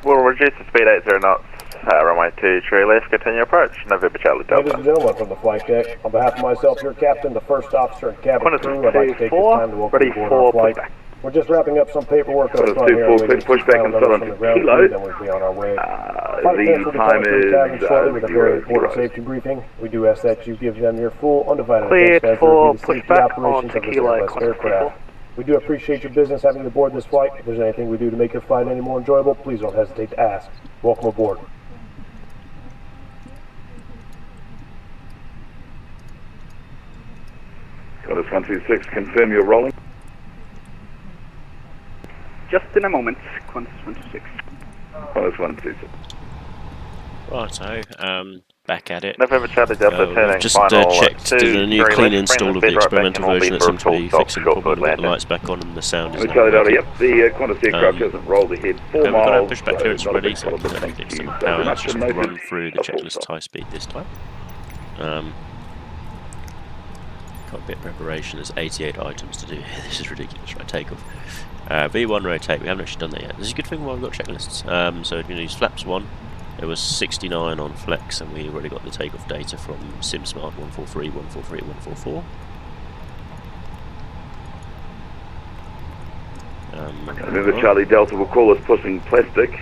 We'll reduce the speed 80 knots, runway 23 left, continue approach, November Charlie Delta. Ladies and gentlemen from the flight deck, on behalf of myself, your captain, the first officer and cabin crew, I'd like to take this time to welcome you aboard our flight. We're just wrapping up some paperwork on the front here, waiting for final numbers from the ground crew, then we'll be on our way. The time is shortly with a very important safety briefing. We do ask that you give them your full, undivided Cleared attention as for we review the safety pushback operations on of this Tequila Airbus aircraft. We do appreciate your business having you aboard this flight. If there's anything we do to make your flight any more enjoyable, please don't hesitate to ask. Welcome aboard. Qantas 126, confirm you're rolling. Just in a moment, Qantas 126. Qantas 126. Righto, back at it. November Charlie Delta turning Just final checked, did a new clean install of the experimental version that seems to be fixing the problem. landing. The lights back on and the sound is Charlie Delta, yep, the Qantas aircraft hasn't rolled ahead 4 we've got our miles. pushback clearance not a ready, big so we problem, can thank get you some so power. much. Let's just Noted. run through the A full checklist stop. high speed this time. Got a bit of preparation, there's 88 items to do. This is ridiculous, right? Takeoff. V1 rotate, we haven't actually done that yet. This is a good thing while we've got checklists. So we're going to use flaps 1. It was 69 on flex, and we already got the takeoff data from SimSmart 143, 143, 144. Remember Charlie Delta will call us pushing plastic.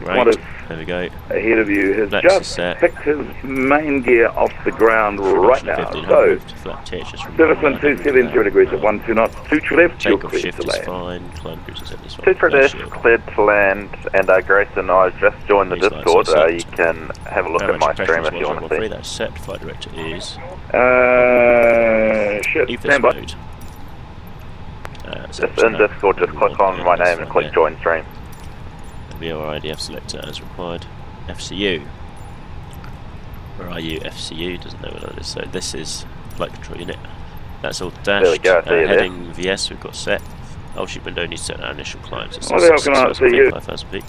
Right, Qantas there we go. ahead of you has Flex is just set. picked his main gear off the ground right now. So, service 127, 0 degrees at 12 knots, 2 to left, you're Takeoff clear shift to is land. fine, climb cruise is at this one. 23 left, cleared to land, and Grayson, I've just joined the Discord. You can have a look at my stream if you want to see. That's set, flight director is... Shit, EFIS stand by. mode. Just in Discord, just click on my name and click join stream. VOR IDF selector as required. FCU. Where are you? FCU doesn't know what that is. So this is flight control unit. That's all dashed. There we go, I see you there. Heading VS we've got set. Altitude window needs to set our initial climbs. It's What the hell can I see you? 5,000 feet.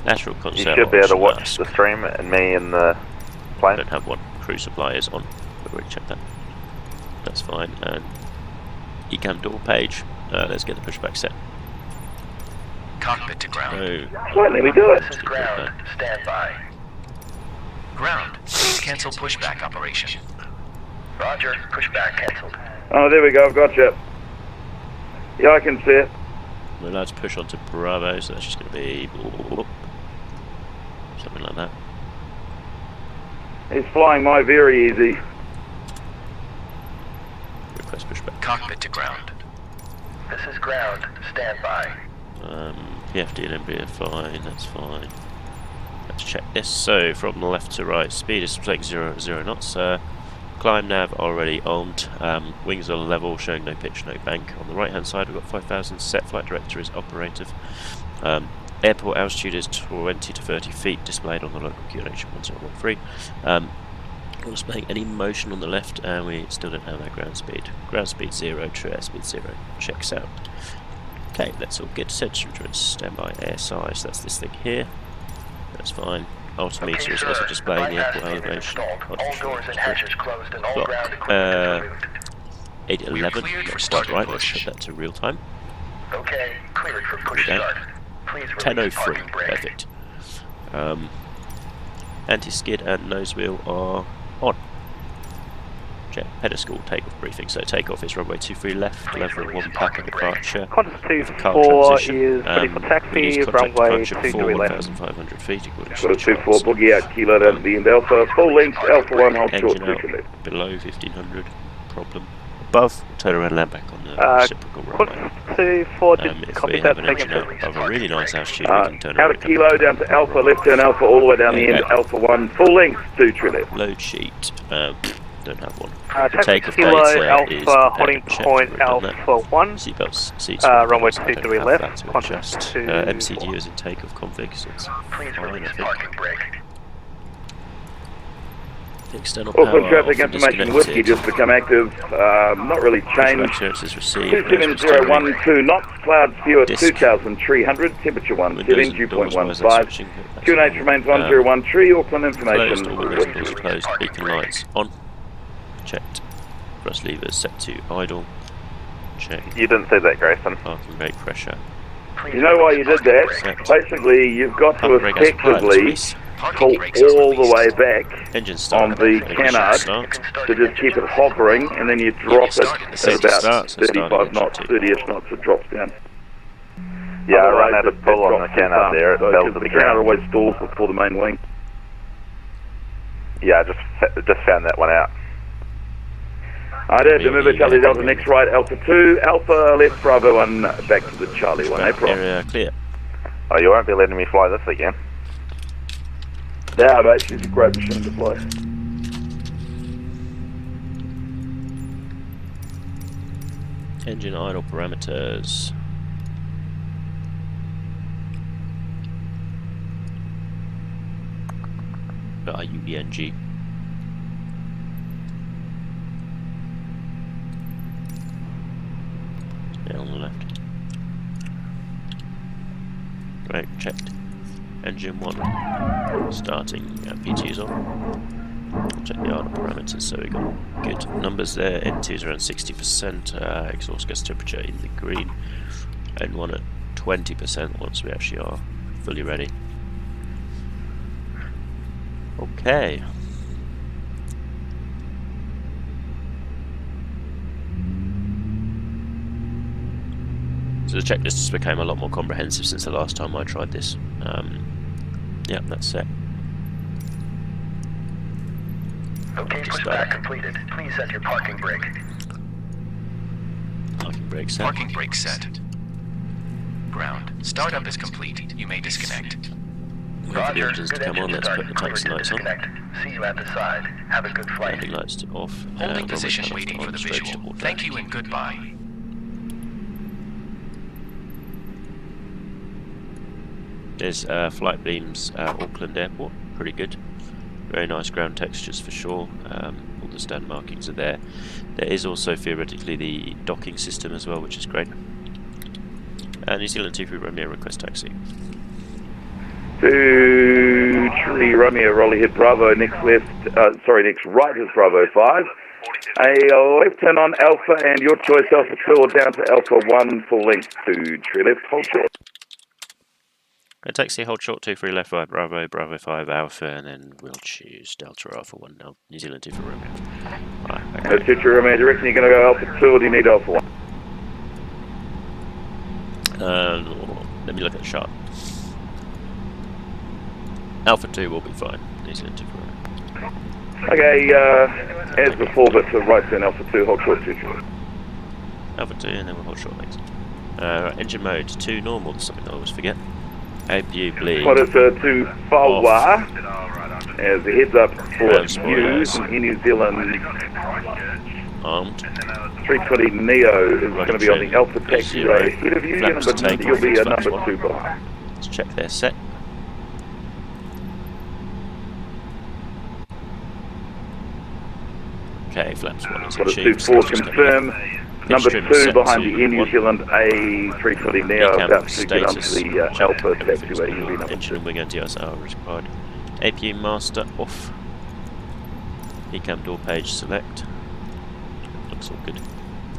Lateral You console. should be able to watch the stream and me in the I plane. don't have one. Crew supply is on. We've already checked that. That's fine. And ECAM door page. Let's get the pushback set. Cockpit to ground. So, Slightly, we do it. This is ground. Stand by. Ground. Please cancel pushback operation. Roger. Pushback canceled. Oh, there we go, I've got you. Yeah, I can see it. we're allowed to push onto Bravo, so that's just going to be something like that. He's flying my very easy. Request pushback. Cockpit to ground. This is ground. Stand by. PFD and MB are fine, that's fine. Let's check this. So, from the left to right, speed is like 0 knots. Climb nav already armed. Wings are level, showing no pitch, no bank. On the right hand side, we've got 5,000. Set flight director is operative. Airport altitude is 20 to 30 feet, displayed on the local QNH 1013. Not displaying any motion on the left, and we still don't have our ground speed. Ground speed 0, true airspeed 0. Checks out. Okay, that's all good. Sensor instruments, standby air size, that's this thing here. That's fine. Altimeter is also displaying the airport elevation. All doors and hatches closed and all Clock, ground equipment 8:11, that's quite right, let's put that to real time. Okay, cleared for push Okay. start. Please release 10:03, parking brake. perfect. Anti-skid and nose wheel are on. Check, header school takeoff briefing. So takeoff is runway 23 left, level 1 Papa departure. Qantas Car 24 transition. is ready for We taxi, use contact runway departure 23 before left. 1,500 feet. According to Got a the 2-4 charts. boogie out, kilo down at the end alpha, full length, alpha 1, hold short, Engine 2 to left. out below 1500, problem. Above, turn around and land back on the reciprocal runway. Qantas 24 did If copy we that, have an take engine it. out above a really nice altitude, we can turn Out around a kilo down to alpha, left turn alpha, all the way down the end, alpha 1, full length, 2 to left. Load sheet, don't have one. Taxi Takeoff kilo, data is alpha, prepared holding and checked, point, we've done that. alpha 1. Seatbelts, seats. Runway I don't 23 have left, that to Qantas adjust. 2. MCD is in takeoff config, so it's Please fine, I release think. parking brake. The external power Auckland traffic off and information whiskey disconnected. just become active, not really changed. Assurance is received. 27012 knots, clouds view at Disc. 2,300, temperature 17, dew point 15. QNH remains 1013, Auckland information. Closed, all windows and doors closed, beacon lights on. Checked. Thrust levers set to idle. Check. You didn't see that, Grayson. Parking brake pressure. You know why you did that? Basically, you've got to effectively pull all the way back Engine start. on the canard to just keep it hovering, and then you drop it at about 35 knots, 30ish knots, it drops down. Yeah, I ran out of pull on the canard there. It fell to the canard ground. always stalls before the main wing. Yeah, I just found that one out. I did. Remember, Charlie Delta next right, Alpha 2, Alpha left, Bravo 1, back to the Charlie 1. No problem. Area clear. Oh, you won't be letting me fly this again. Yeah, mate, she's a great machine to fly. Engine idle parameters. IUENG. Yeah, on the left. Right, checked. Engine 1 starting, PT is on. Check the idle parameters, so we got good numbers there. N2 is around 60%, exhaust gas temperature in the green, N1 at 20% once we actually are fully ready. Okay. So the checklist just became a lot more comprehensive since the last time I tried this. Yeah, that's set. Okay, pushback completed. Please set your parking brake. Parking brake set. Parking brake set. Ground. Startup is complete. You may disconnect. Wait for the engines to come on. Let's put the taxi lights on. See you at the side. Have a good flight. Landing lights to off. Holding position, waiting for the visual. Thank you and goodbye. There's Flightbeam's Auckland Airport, pretty good. Very nice ground textures for sure. All the stand markings are there. There is also theoretically the docking system as well, which is great. New Zealand 23 Romeo request taxi. 23 Romeo, rolly hit Bravo, next right is Bravo 5. A left turn on Alpha and your choice Alpha 2 or down to Alpha 1 full length 2, tree left, hold short. Taxi, hold short, 23 left, right, Bravo, Bravo 5, Alpha, and then we'll choose Delta Alpha 1 now. New Zealand 2 for Romeo. Right, okay. 23 Romeo, do you reckon you're going to go Alpha 2 or do you need Alpha 1? Let me look at the chart. Alpha 2 will be fine. New Zealand 2 for Romeo. Okay, as before, but to right turn Alpha 2, hold short 2 short. Alpha 2, and then we'll hold short next. Right, engine mode 2 normal, that's something I always forget. APU bleed. What is to Fawa? As a heads up for you in New Zealand. Armed. 320 Neo is going to be on the Alpha taxi road ahead of you, but you'll be a number 2 behind. Let's check their set. Okay, flaps 1 is achieved. 4 confirm. Number 2 behind the Air New Zealand A320 Neo, about to get onto the Alpha taxiway. You'll be number 2. Engine and wing anti-ISR required. APU master off. Ecam door page select. Looks all good.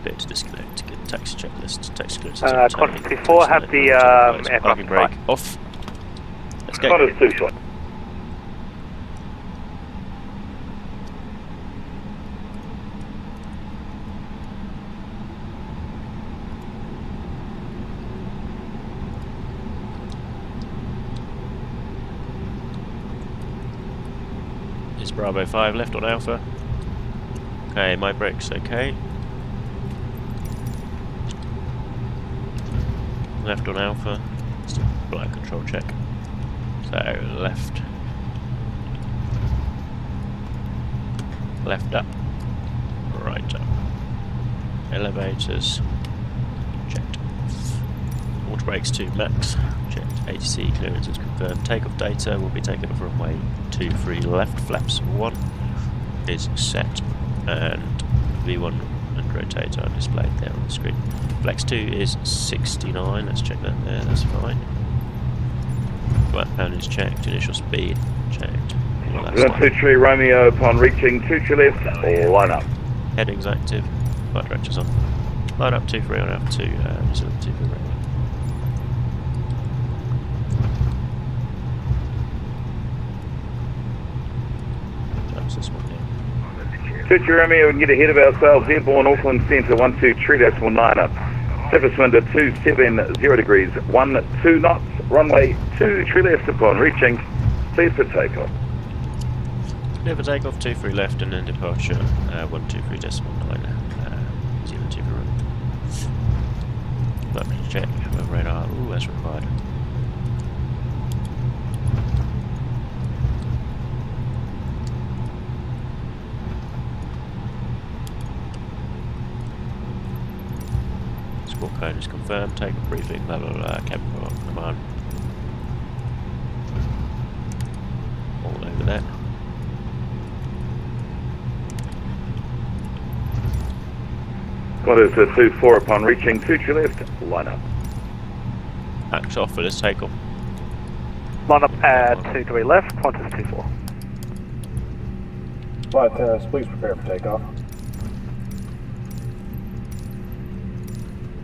Bit to disconnect. Get the taxi checklist. Taxi clearance. Quantity 4 have the aircraft parking brake off. Let's go. Qantas 2 shot. Is Bravo 5 left on Alpha? Okay, my brake's okay. Left on Alpha. Just a flight control check. So left. Left up. Right up. Elevators. Checked. Water brakes 2 max. Checked. ATC clearance is confirmed. Takeoff data will be taken off runway 23 left. Flaps 1 is set. And V1 and rotator are displayed there on the screen. Flex 2 is 69. Let's check that there. That's fine. Flat pan is checked. Initial speed checked. 23 Romeo upon reaching 2 left, line up. Headings active. Flight directors on. Line up 23 on Alpha 2. New Zealand 2 for Romeo. Search Romeo and get ahead of ourselves. Airborne Auckland Centre 12.3 up. Surface wind at 270 degrees, 12 knots. Runway 23 left upon reaching. Clear for takeoff. Clear for takeoff, 23 left and then departure 123.9. 02 for room. Let me check the radar. Ooh, that's required. Squawk code is confirmed. Take a briefing. Blah blah blah. Cabin command. All over that. Qantas 24 upon reaching 23 left. Line up. Act off for this takeoff. Line up at 23 left. Qantas 24. Flight attendants, please prepare for takeoff.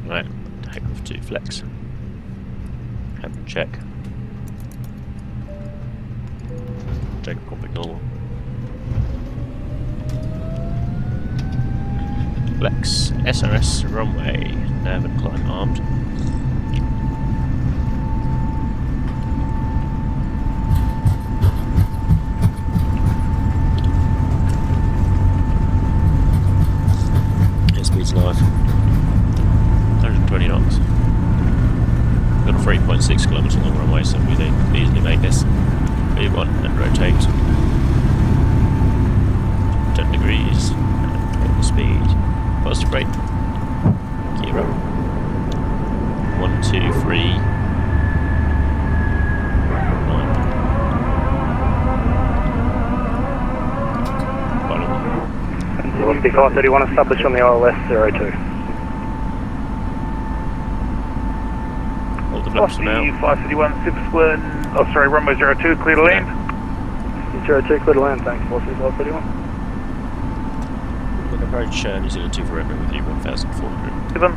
Right, takeoff to flex. Cabin check. Takeoff config normal. Flex, SRS, runway, nav and climb armed. Airspeed's live. 120 knots. Got a 3.6 kilometers long runway, so we can easily make this. V1 and rotate. 10 degrees. And speed. Positive rate. Gear up. 1, 2, 3. 9. Bottom. 5531 established on the ILS 02. Hold the flaps for now. 531 subsequent. Oh, sorry, runway 02, clear to land. 02, clear to land, thanks. 531. Approach New Zealand 2 for Romeo with you 1400. 7.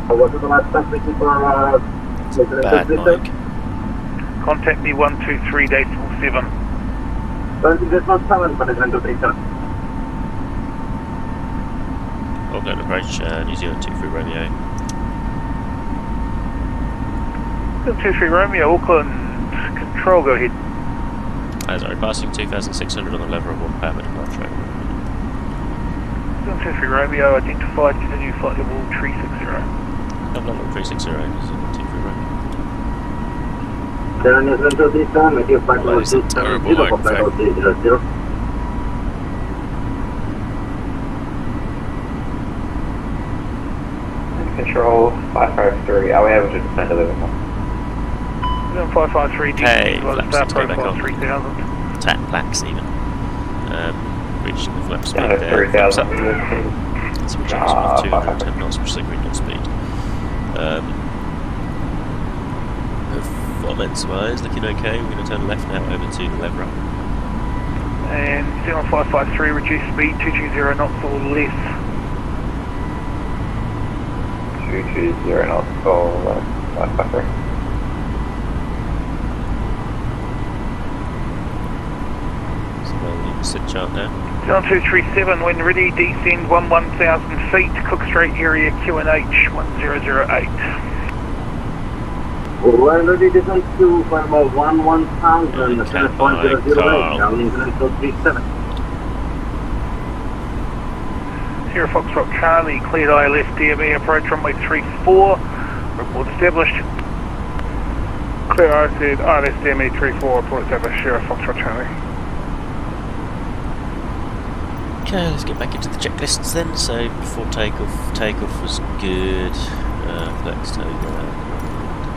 What is the last time for Bad Mike. Contact me 123.7. Auckland approach New Zealand 2 for Romeo. 23 Romeo, Auckland control, go ahead. Sorry, passing 2,600 on the level of 1 power minute departure. 23 Romeo, identified, continue flight level 360. Level 360, New Zealand 2 for Romeo. That is a terrible microphone. Control 553, are we able to descend to the level? 553, Hey, flaps start to back profile on. 3000. Attack blacks even. Reaching the flap speed there. 3000. Switching to 210 knots per second knot speed. Performance wise, looking okay. We're going to turn left now over to the lever up. And 7553, reduce speed 220 knots or less. 220 knots or 553. Sit chart now. 237, when ready, descend 1000 feet, Cook Strait area QNH 1008. When ready, descend to about 1000, Carl. 37. Sierra Foxtrot Charlie, cleared ILS DME, approach runway 34, report established. Clear ILS DME 34, report established, Sierra Foxtrot Charlie. Okay, let's get back into the checklists then. So before takeoff was good. Flex over.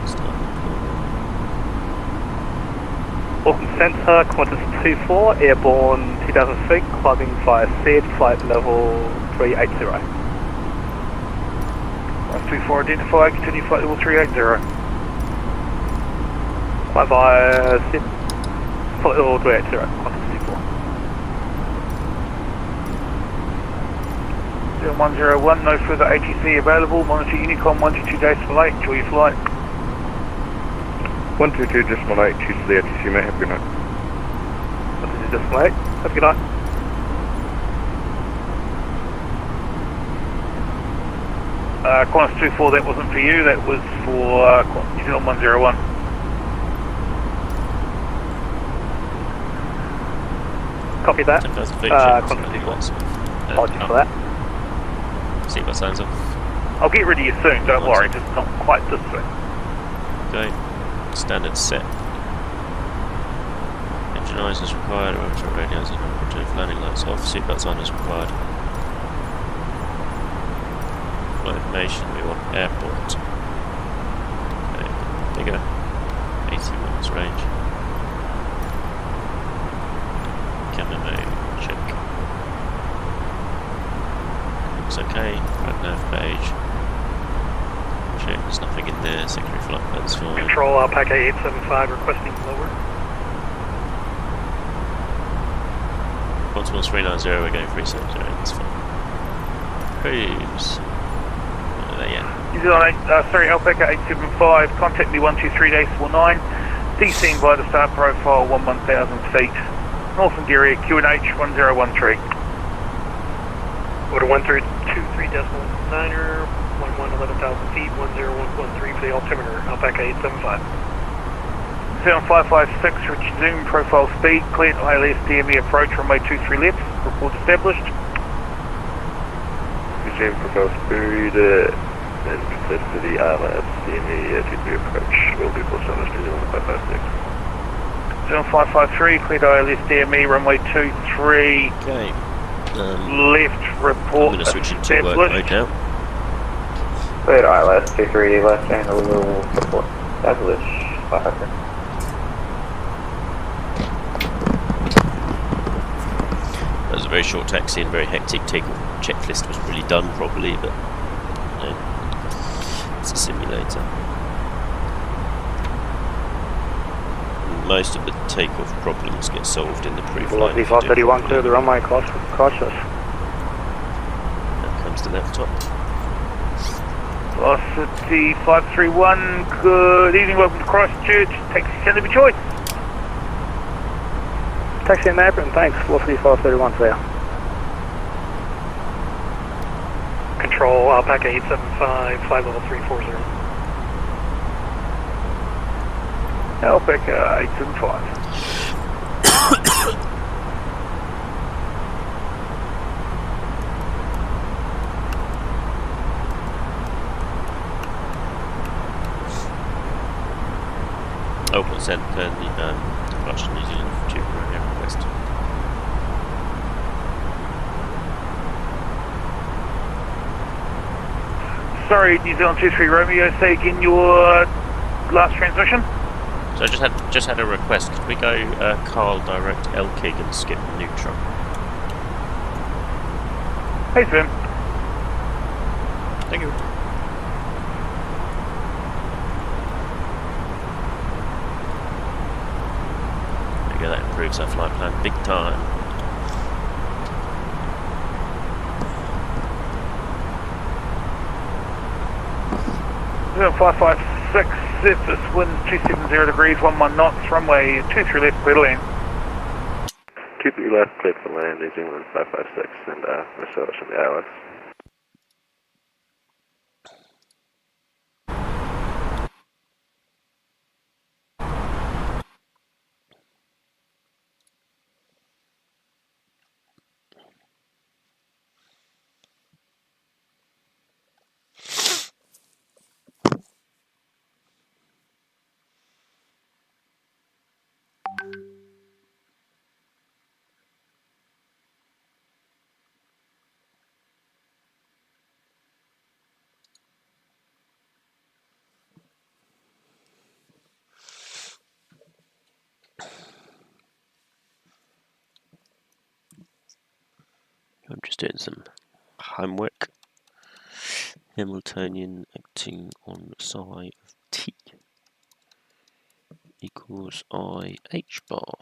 Start. Auckland Centre, Qantas 24, airborne 2000 feet, climbing via SED, flight level 380. 124 identified, continue flight level 380. Climb via SED, flight level 380, Qantas 24. 101, no further ATC available. Monitor Unicom 122.8, enjoy your flight. 122.8, choose the ATC, mate, have a good night. 122.8, have a good night. Qantas 24, that wasn't for you, that was for New Zealand 101. Copy that. Apologies for that. Seatbelt signs off. I'll get rid of you soon, don't worry, just not quite this soon. Okay, standard set. Engine eyes is required, rotor radios and return landing lights off, seatbelts on as required. Flight information, we want airport. Okay, bigger, 80 miles range. Camera mode, check. Looks okay, right nav page. Check, there's nothing in there, secondary flight plans fine. Control, Alpaca 875 requesting lower. Baltimore 390, we're going 370, that's fine. Cruise. New Zealand, Alpaca 875, contact me 123.49, descend by the start profile 11,000 feet. Northern area QNH 1013. Order 1323.9er, 11,000 feet, 10113 for the altimeter, Alpaca 875. 7556, resume profile speed, clear ILS DME approach, runway 23 left, report established. Resume profile speed, and clear to the ILS DME 23 approach, will be full service to 556. 7553, cleared ILS DME, runway 23 Okay. left, report I'm going to switch into work mode now. Cleared ILS 23 left angle, will report established 500. That was a very short taxi and very hectic takeoff. Checklist wasn't really done properly, but you know, it's a simulator. Most of the takeoff problems get solved in the pre-flight. Velocity 531, clear the runway, cautious. That comes to left top. Velocity 531, good evening, welcome to Christchurch, taxi center of your choice. Taxi and apron, thanks. Velocity 531 clear. Control, Alpaca 875, flight level 340. Alpaca 875. Auckland sent the departure New Zealand to Romeo request. Sorry, New Zealand 23 Romeo, say again your last transmission. So I just had a request. Could we go Carl direct Elkig and skip neutral? Hey Tim. Thank you. There you go, that improves our flight plan big time. New 556, surface wind 270 degrees, 11 knots, runway 23 left, clear to land. 23 left, clear for land, New Zealand 556, and we're service from the ILS. I'm just doing some homework. Hamiltonian acting on psi of t equals I h bar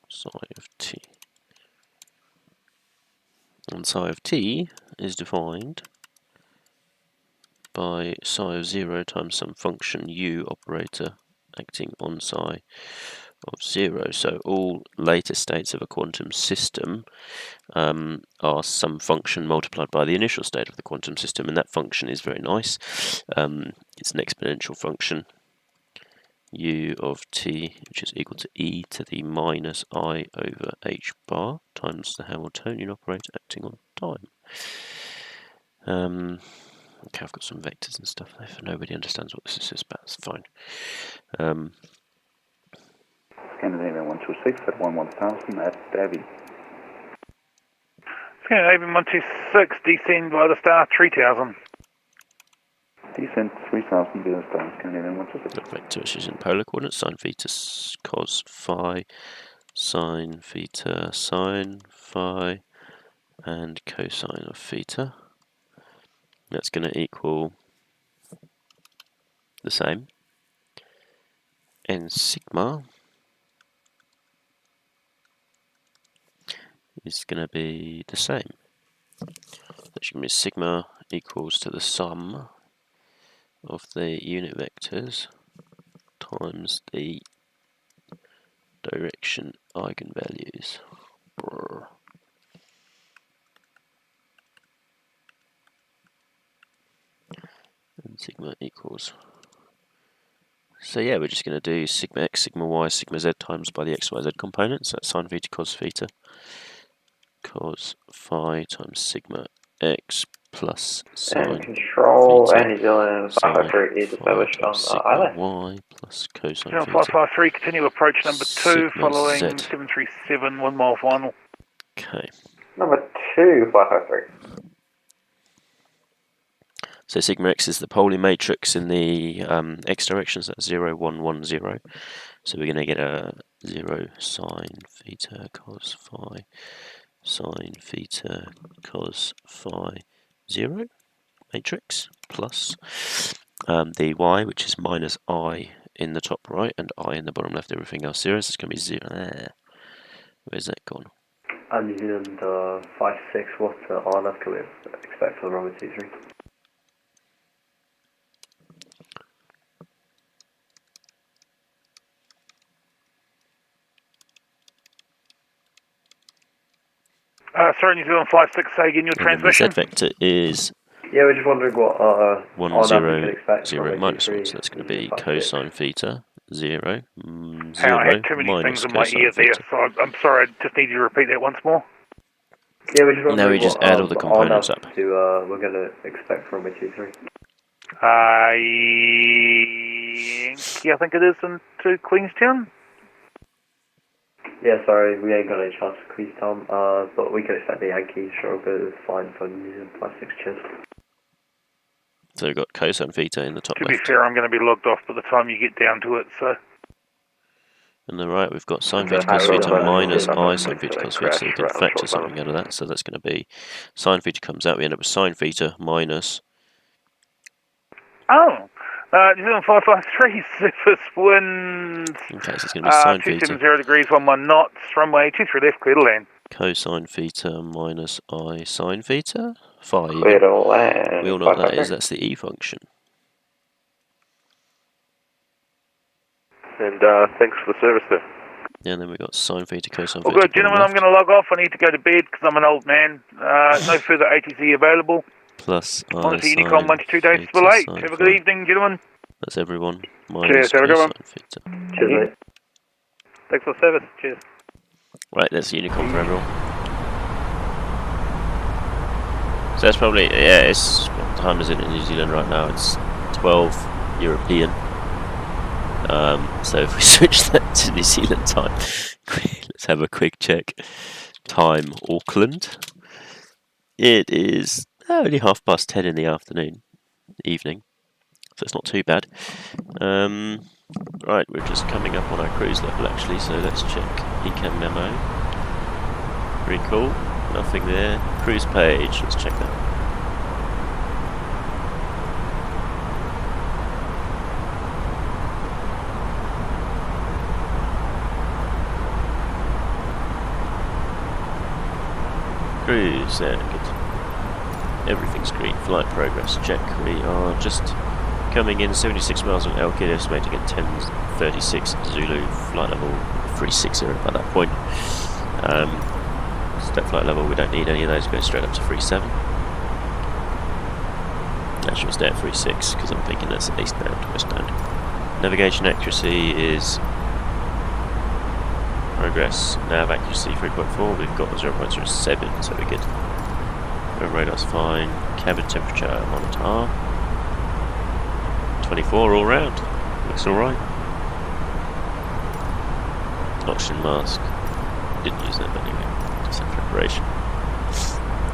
psi of t. And psi of t is defined by psi of 0 times some function u operator acting on psi of 0. So all later states of a quantum system are some function multiplied by the initial state of the quantum system, and that function is very nice. It's an exponential function, u of t, which is equal to e to the minus I over h bar times the Hamiltonian operator acting on time. Okay, I've got some vectors and stuff there, if nobody understands what this is about, it's fine. Scandinavian 126 at 11,000 at Davy. Scandinavian 126, descend by the star 3000. Descent 3000 via star, Scandinavian 126. The vector which is in polar coordinates, sine theta cos phi, sine theta sine phi, and cosine of theta. That's going to equal the same. And sigma is going to be the same. That's going to be sigma equals to the sum of the unit vectors times the direction eigenvalues. Brr. And sigma equals. So yeah, we're just going to do sigma x, sigma y, sigma z times by the x, y, z components. That's sine theta cos theta cos phi times sigma x plus sine control theta New Zealand 553 is established on the island. y plus cosine Channel theta. 553, continue approach number 2, Sigma following Z. 737, 1 mile final. Okay. Number 2, 553. So sigma x is the polar matrix in the x directions, that's 0, 1, 1, 0. So we're going to get a 0 sine theta cos phi sine theta cos phi 0 matrix plus the y, which is minus I in the top right and I in the bottom left, everything else 0. So it's going to be 0. Where's that gone? New Zealand 56, what RNF can we expect for the runway 23? Sorry, New Zealand 56, say again your transmission. The z vector is Yeah, we're just wondering what 1, 0, we can expect 0, from minus 1, 23 so that's going to be 56. cosine theta 0, 0, I had too many minus things in my cosine ear there, theta. so I'm sorry, I just need you to repeat that once more. Yeah, we're just wondering No, we just what, add all the components RNF up. we're going to expect from runway 23. I think it is into Queenstown. Yeah, sorry, we ain't got any chance for Queenstown, but we can expect the Yankees, sure, but it's fine for New Zealand 56, cheers. So we've got cosine theta in the top To be left. fair, I'm going to be logged off by the time you get down to it, so... On the right, we've got sine theta cos theta minus I sine theta cos theta, so we can factor something out of that. So that's going to be sine theta comes out, we end up with sine theta minus. Oh! New Zealand 553, surface wind. Okay, so it's going to be sine 270 theta degrees, 11 knots, runway 23 left, clear to land. cosine theta minus I sine theta. Phi. Clear to land. We all know what that is, that's the E function. And thanks for the service there. Yeah, and then we've got sine theta cosine Well, theta. good, gentlemen, I'm going to log off. I need to go to bed because I'm an old man. No further ATC available. Plus I Honestly, sine Unicom 12 days theta for late. sine Have a phi. good evening, gentlemen. That's everyone. Cheers, have a good one. Theta. Cheers, mate. Thanks for the service. Cheers. Right, that's Unicom for everyone. So that's probably, yeah, it's, what time is it in New Zealand right now? It's 12 European. So if we switch that to New Zealand time, let's have a quick check. Time, Auckland. It is only 10:30 in the afternoon, evening, so it's not too bad. Right, we're just coming up on our cruise level actually, so let's check Ecam memo. Pretty cool, nothing there. Cruise page, let's check that. Cruise, yeah, good. everything's green. Flight progress check. We are just coming in 76 miles on Elkid, estimating at 10:36 Zulu, flight level 360 at that point. Step flight level, we don't need any of those, going straight up to 37. Actually we'll stay at 36 because I'm thinking that's eastbound, westbound. Navigation accuracy is progress, nav accuracy 3.4, we've got 0.07, so we're good. Radar's fine, cabin temperature monitor 24 all round, looks alright. Oxygen mask, didn't use that but anyway, just in preparation.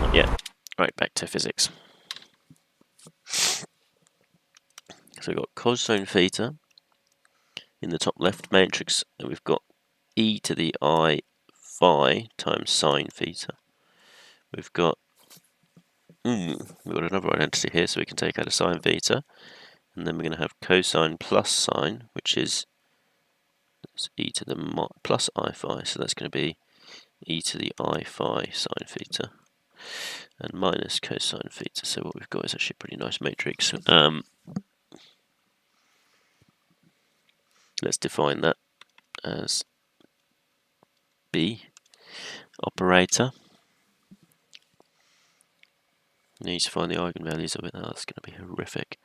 Not yet. Right, back to physics. So we've got cosine theta in the top left matrix, and we've got e to the I phi times sine theta. We've got another identity here, so we can take out a sine theta, and then we're going to have cosine plus sine, which is e to the plus I phi, so that's going to be e to the I phi sine theta, and minus cosine theta. So what we've got is actually a pretty nice matrix. Let's define that as B operator. Need to find the eigenvalues of it. Oh, that's going to be horrific.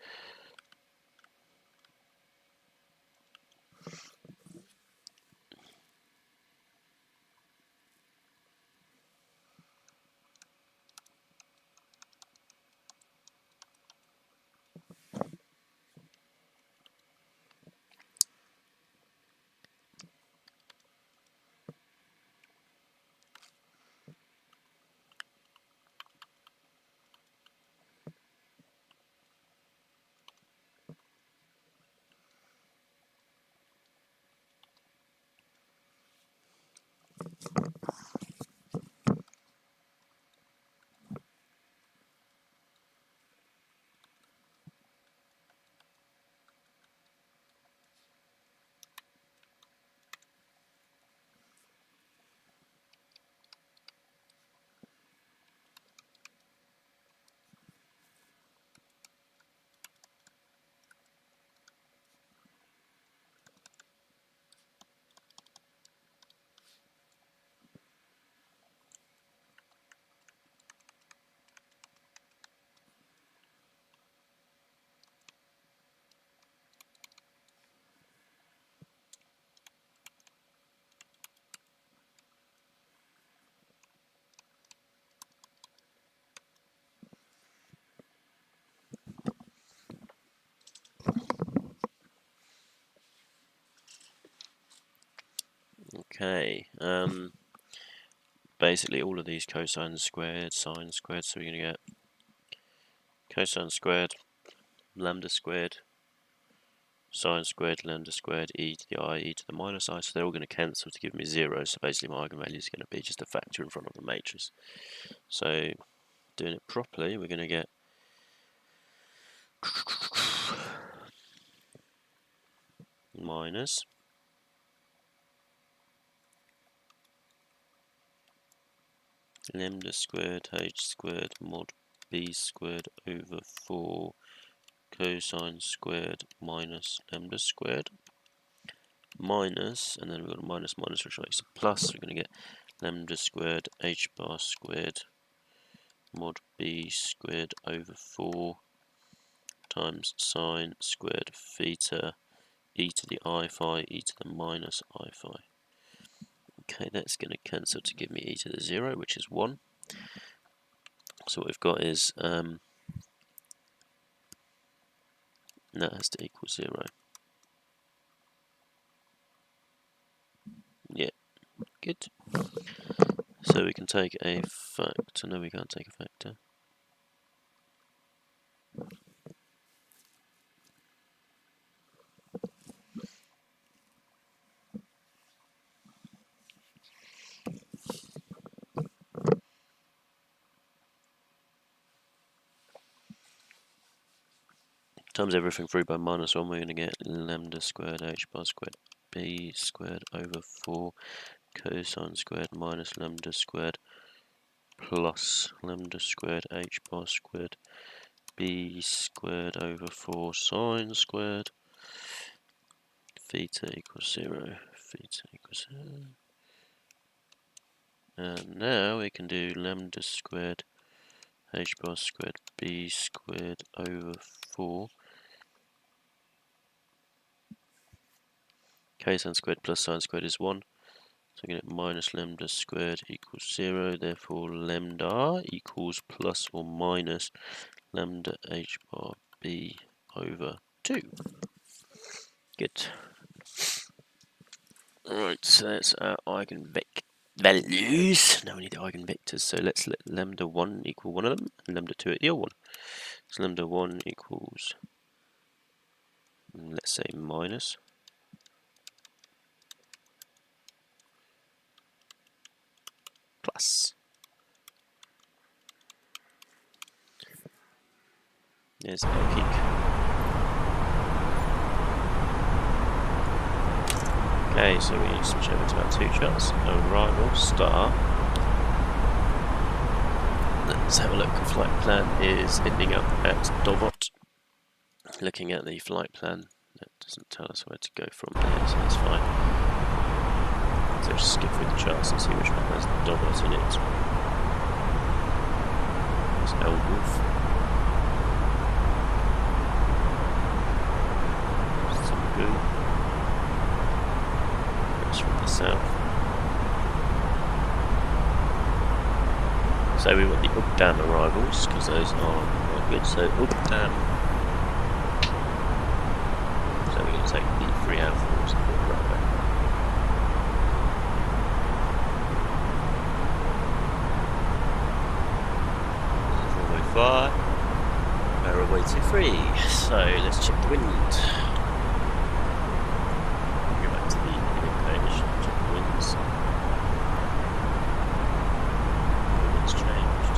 Okay, basically all of these cosines squared, sine squared, so we're going to get cosine squared, lambda squared, sine squared, lambda squared, e to the I, e to the minus I, so they're all going to cancel to give me 0, so basically my eigenvalue is going to be just a factor in front of the matrix. So, doing it properly, we're going to get minus lambda squared h squared mod b squared over 4 cosine squared minus lambda squared minus, and then we've got a minus minus which makes a plus, we're going to get lambda squared h bar squared mod b squared over 4 times sine squared theta e to the I phi e to the minus I phi. Okay, that's going to cancel to give me e to the 0, which is 1. So what we've got is that has to equal 0. Yeah, good. So we can take a factor. No, we can't take a factor. Times everything through by minus 1, we're going to get lambda squared h bar squared b squared over 4 cosine squared minus lambda squared plus lambda squared h bar squared b squared over 4 sine squared theta equals 0, theta equals 0. And now we can do lambda squared h bar squared b squared over 4 cosine squared plus sine squared is 1. So we get minus lambda squared equals 0, therefore lambda equals plus or minus lambda h bar b over 2. Good. Right, so that's our eigenvector values. Now we need the eigenvectors, so let's let lambda 1 equal one of them, and lambda 2 at the other one. So lambda 1 equals, let's say, minus plus. There's our peak. Okay, so we switch over to our 2 charts. Arrival, start. Let's have a look. The flight plan is ending up at Dovot. Looking at the flight plan, that doesn't tell us where to go from there, so that's fine. So just skip through the charts and see which one has Dovot in it. There's Elwolf. Some goo. Goes from the south. So we want the up-dam arrivals, because those are quite good. So up-dam. So we're going to take the 3 Alphas and put it right back. Runway 5. Runway 23. So let's check the wind. Go back to the image page, check the winds. It's changed.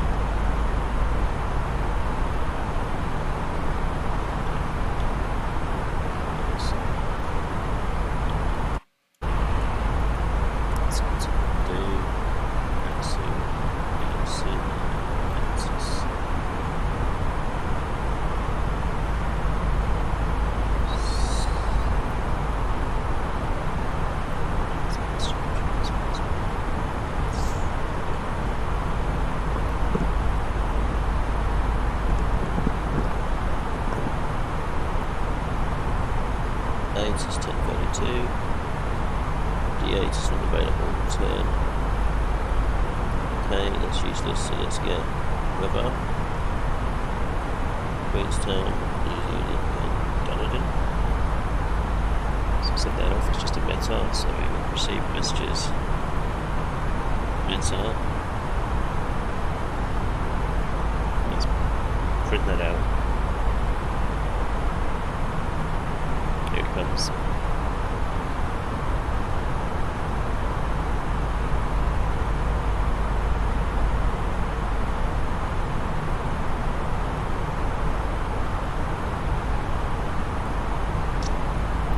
That's what to do. Let's see. D8 is 1032. D8 is not available. Turn. Okay, that's useless, so let's get weather. Queenstown, New Zealand, and Dunedin. So set that off, it's just a meta, so we will receive messages. Meta. Let's print that out. Here it comes.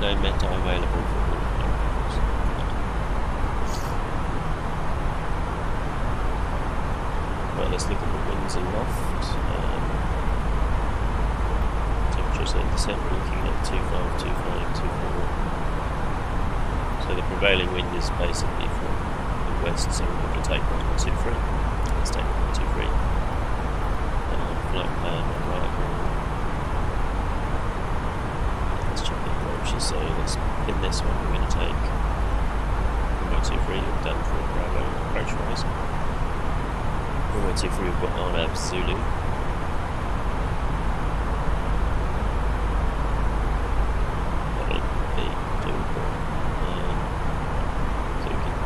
No meta available for all numbers. Well, let's look at the winds aloft. Temperatures in December looking at 25, 25, 24. So the prevailing wind is basically from the west, so we're going to take 123. Let's take 123. Flight plan, arrival. Let's check the approaches. So let's, in this one we're going to take 123, look down for Bravo approach rise. 123 we've got RNAV Zulu.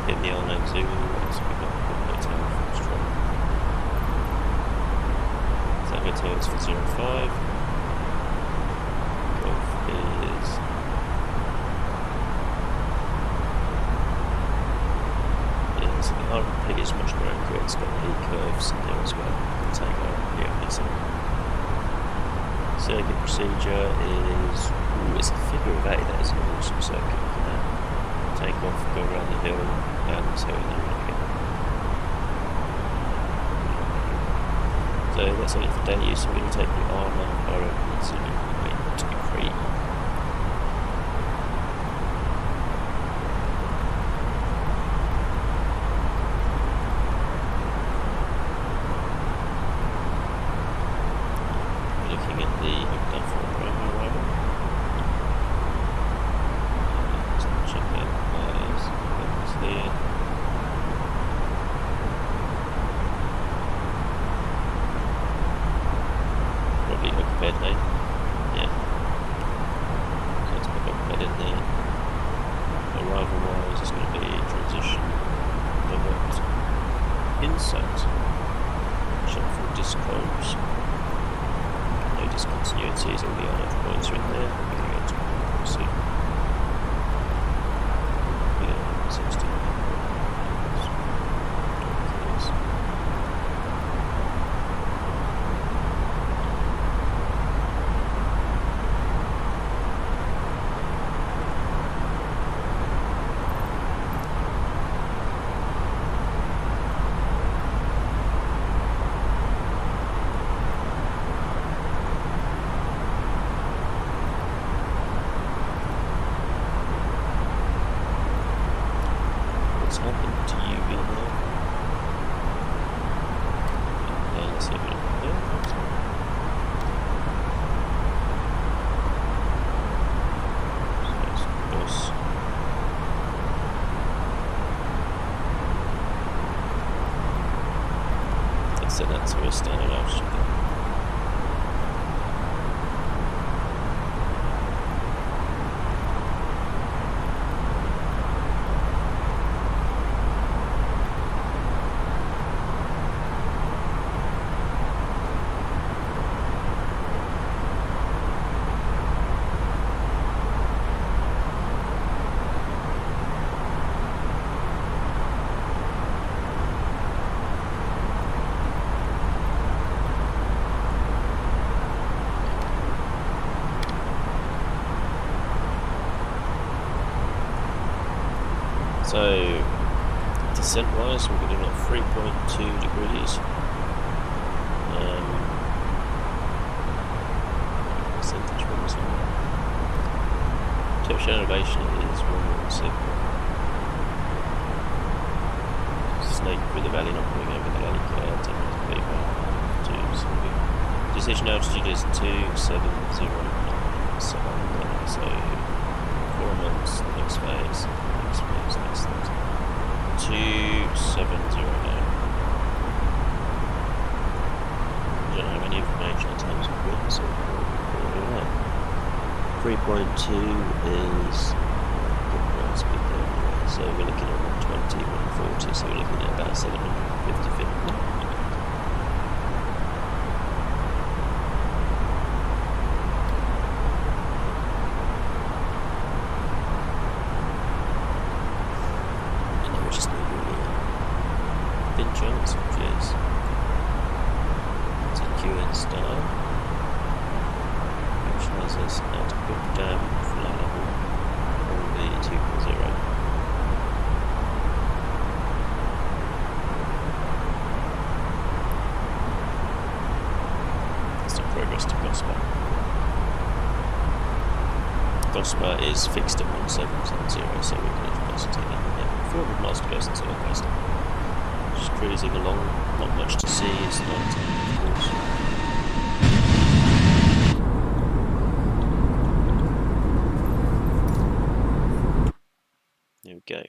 The RNAV Zulu, so we've got hotel full strong. So that hotel is for 05. Golf is so the RP is much more accurate, it's got the curves in there as well. We can take RP on this one. Circuit procedure is it's a figure of 8, that is an awesome circuit. Look at that. Take off, go around the hill, down this hill, and then back again. So that's only for day use, so we're going to take the armour, our weapons, and weight free. Looking at the arrival. Check out weapons there. Probably hook bed, eh? Yeah. So let's put hook bed in there. Arrival wise, it's going to be transition, pivot, insert, check for discodes, no discontinuities, all the on-off points are in there. We're going to go to see. Yeah, 16. So that's where we're starting off. So, descent wise, we're going to do 3.2 degrees. Percentage ones on touch elevation is 116. Snake through the valley, not going over the valley curve, 10 minutes, 35, 2, decision altitude is 2709. So, 4 months, the next phase. 2709. I don't have any information in terms of winds or that. 3.2 is ground speed there, so we're looking at 120, 140, so we're looking at about 750 feet. Chance, which is Queenstown, which has us at good fly level on the 2.0. That's the progress to Gosper. Gosper is fixed at 1770, so we can advance to take that. 400 miles to go since Auckland. Just cruising along, not much to see, it's night time, of course. There we go.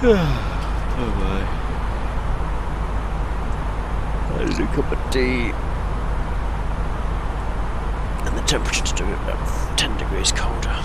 Oh my. I need a cup of tea. And the temperature to do it about 10 degrees colder.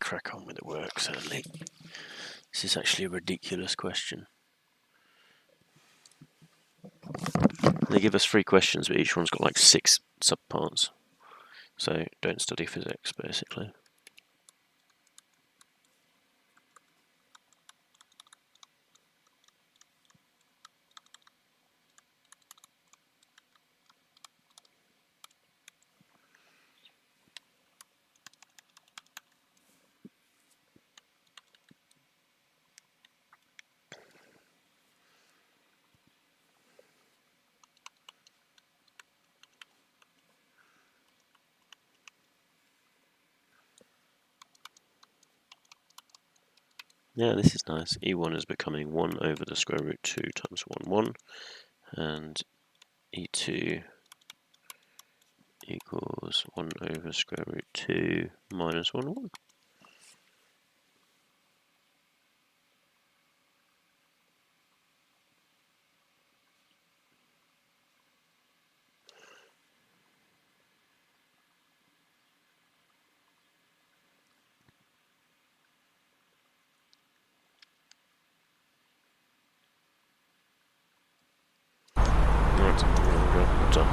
Crack on with the work, certainly. This is actually a ridiculous question. They give us 3 questions, but each one's got like 6 subparts. So don't study physics, basically. Yeah, this is nice. E1 is becoming 1 over the square root 2 times 1, 1. And E2 equals 1 over square root 2 minus 1, 1. Right, done.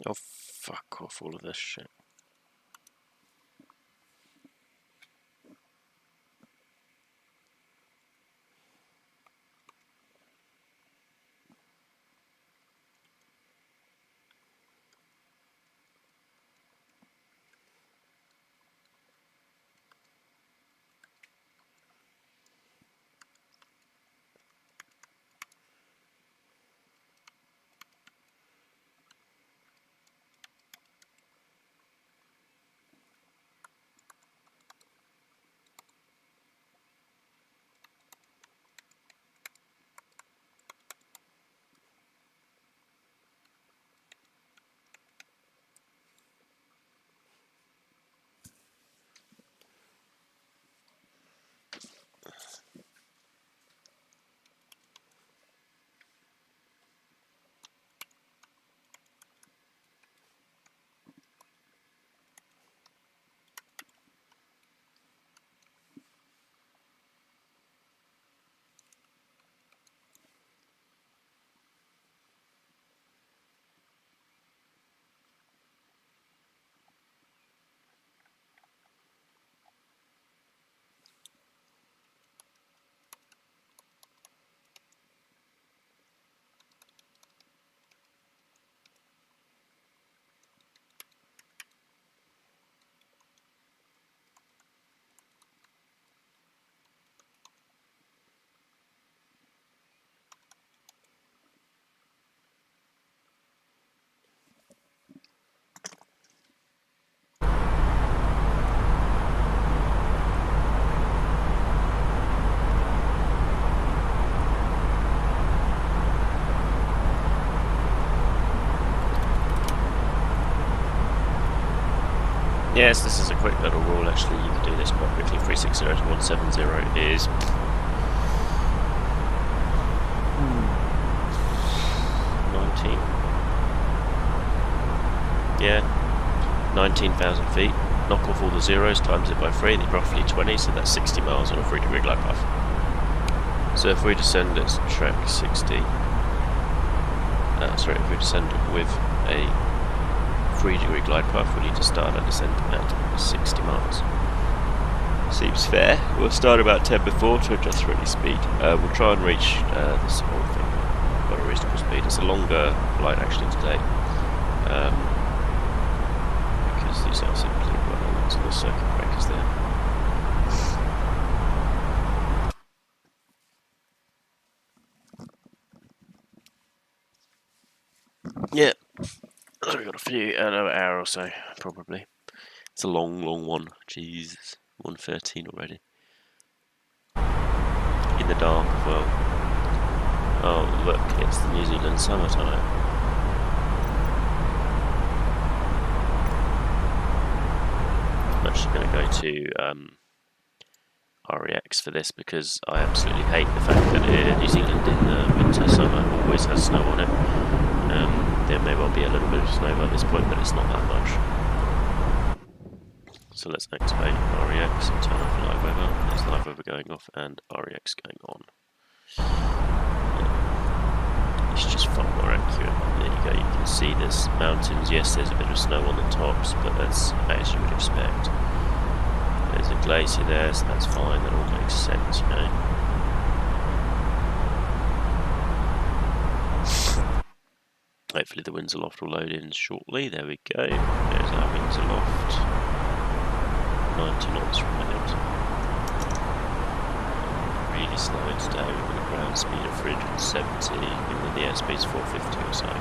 Oh, fuck off all of this shit. Yes, this is a quick little rule actually, you can do this quite quickly. 360 to 170 is 19. Yeah, 19,000 feet. Knock off all the zeros, times it by 3, roughly 20, so that's 60 miles on a 3-degree glide path. So if we descend at track 60, if we descend with a 3-degree glide path, we need to start our descent at 60 miles. Seems fair. We'll start about 10 before to adjust for any speed. We'll try and reach this whole thing at a reasonable speed. It's a longer flight actually today, because these are simply lots of the circuit breakers there. Yeah. So we've got a few, another hour or so, probably. It's a long, long one. Jesus, 1:13 already. In the dark as well. Oh, look, it's the New Zealand summertime. I'm actually going to go to REX for this because I absolutely hate the fact that New Zealand in the winter, summer always has snow on it. There may well be a little bit of snow at this point, but it's not that much. So let's activate REX and turn off live weather. There's live weather going off and REX going on. It's just far more accurate. There you go, you can see there's mountains. Yes, there's a bit of snow on the tops, but that's as you would expect. There's a glacier there, so that's fine, that all makes sense, you know. Hopefully the winds aloft will load in shortly. There we go. There's our winds aloft. 90 knots from minute. Really slow today. We've got a ground speed of 370, and then the airspeed's 450 or so.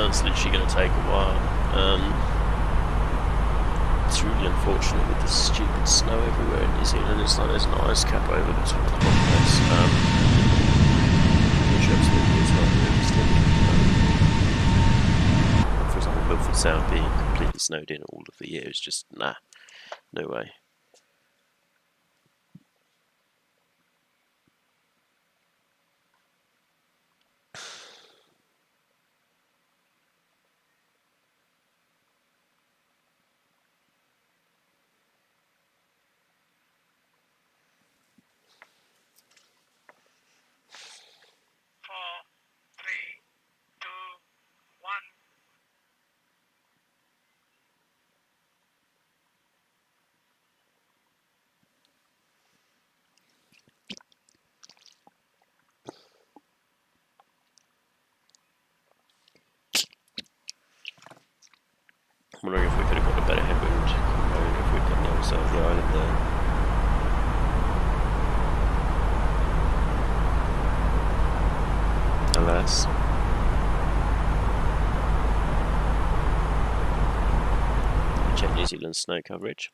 Queenstown's literally going to take a while. It's really unfortunate with the stupid snow everywhere in New Zealand. It's like there's an ice cap over the top of the whole place. Which absolutely is not realistic. For example, Milford Sound being completely snowed in all of the year is just, nah, no way. I'm wondering if we could have got a better headwind if we'd done the other side of the island there. Alas. Check New Zealand's snow coverage.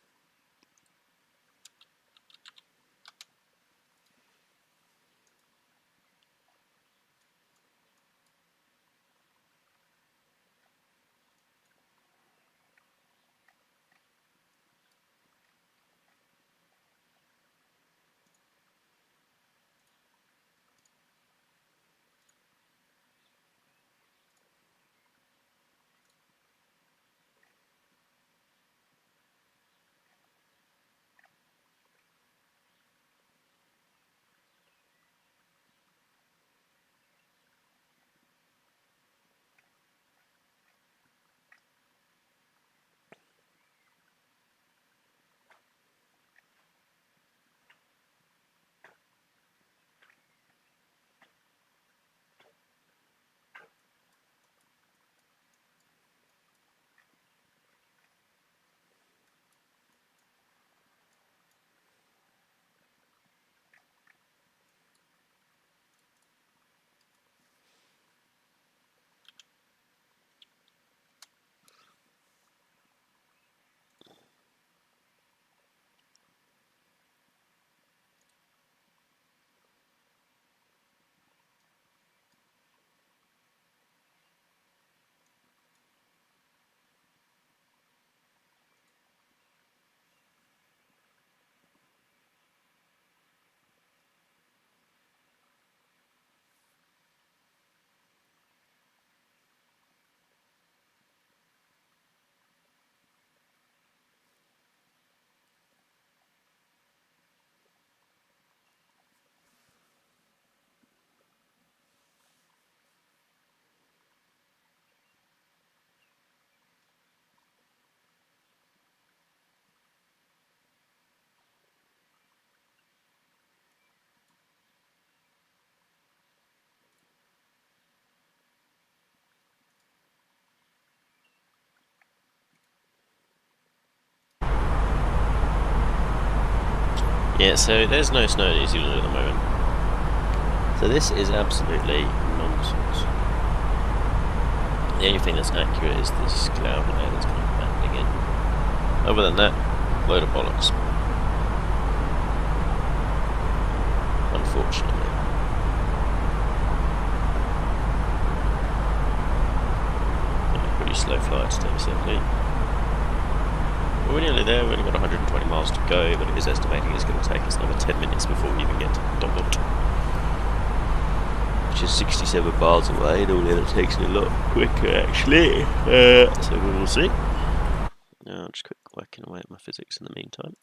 Yeah, so there's no snow in New Zealand at the moment. So this is absolutely nonsense. The only thing that's accurate is this cloud air that's kind of banding in. Other than that, load of bollocks. Unfortunately. Yeah, pretty slow flight today, certainly. We're nearly there, we've only got 120 miles to go, but it is estimating it's going to take us another 10 minutes before we even get to Donald. Which is 67 miles away, normally that takes it a lot quicker actually. So we will see. Now, just quick working away at my physics in the meantime.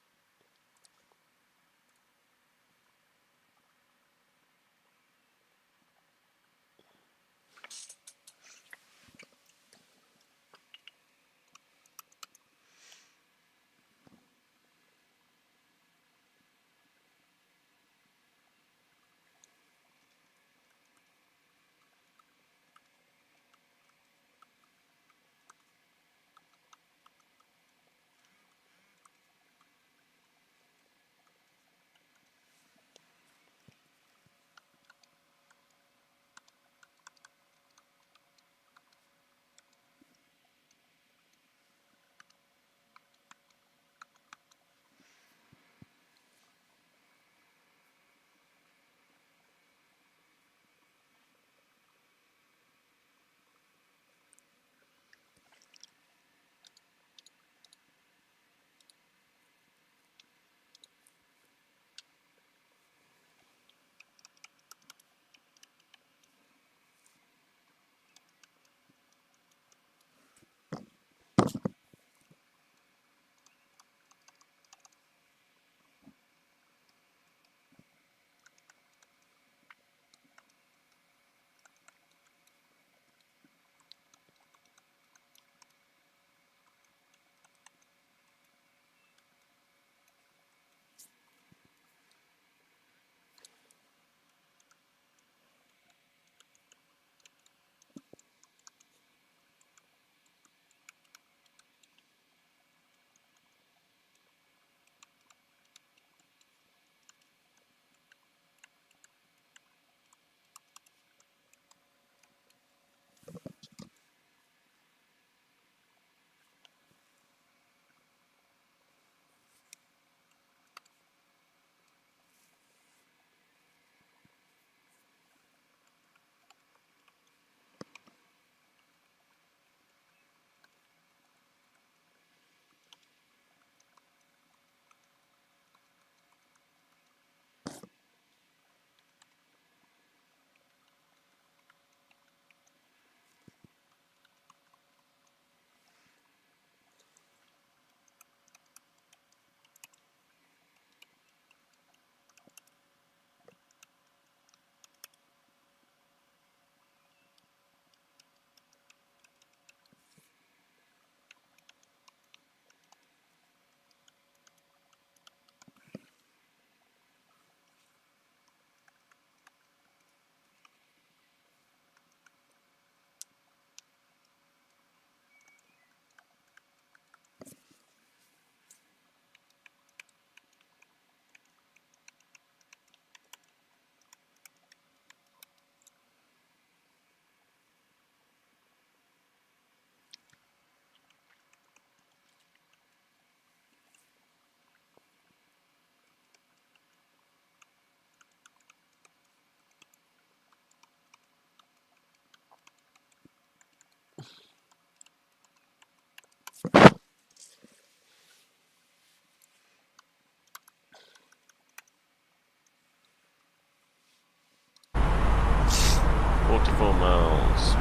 4 miles.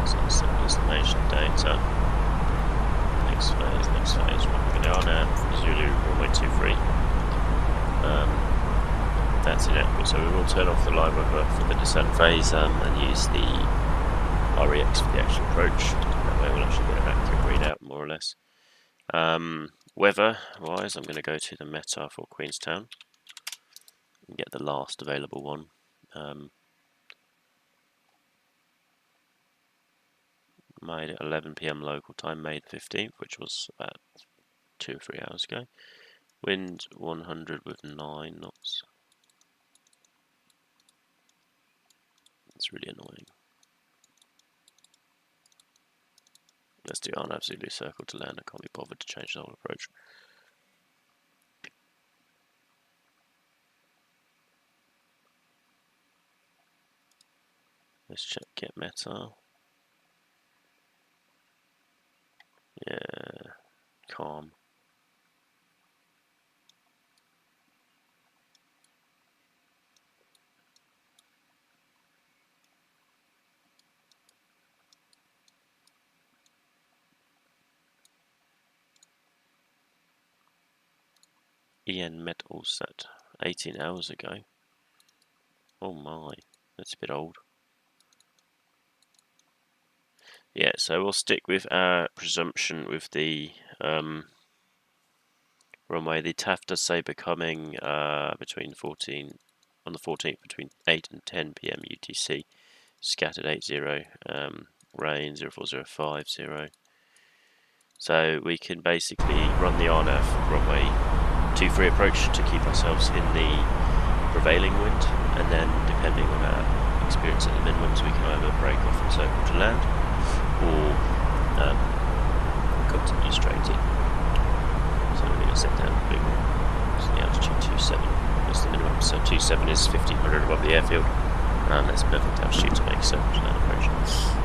Some simple estimation data. Next phase. We're going to on Zulu runway 23. That's inadequate, so we will turn off the live weather for the descent phase and use the REX for the actual approach. That way we'll actually get an accurate readout, more or less. Weather-wise, I'm going to go to the META for Queenstown and get the last available one. Made at 11 PM local time, May the 15th, which was about 2 or 3 hours ago. Wind 100 with 9 knots. It's really annoying. Let's do Arnav Zulu circle to land. I can't be bothered to change the whole approach. Let's check get meta. Yeah, calm. EN met all set 18 hours ago. Oh my, that's a bit old. Yeah, so we'll stick with our presumption with the runway. The TAF does say becoming between 14 on the 14th between 8 and 10 PM UTC. Scattered 80, rain 04050. So we can basically run the RNAV runway 23 approach to keep ourselves in the prevailing wind, and then depending on our experience at the minimums, we can either break off and circle to land, or continue straight in. So we're going to set down a bit more. So the altitude 27 is the minimum. So 27 is 1500 above the airfield, and that's perfect altitude to make a circle to land approach.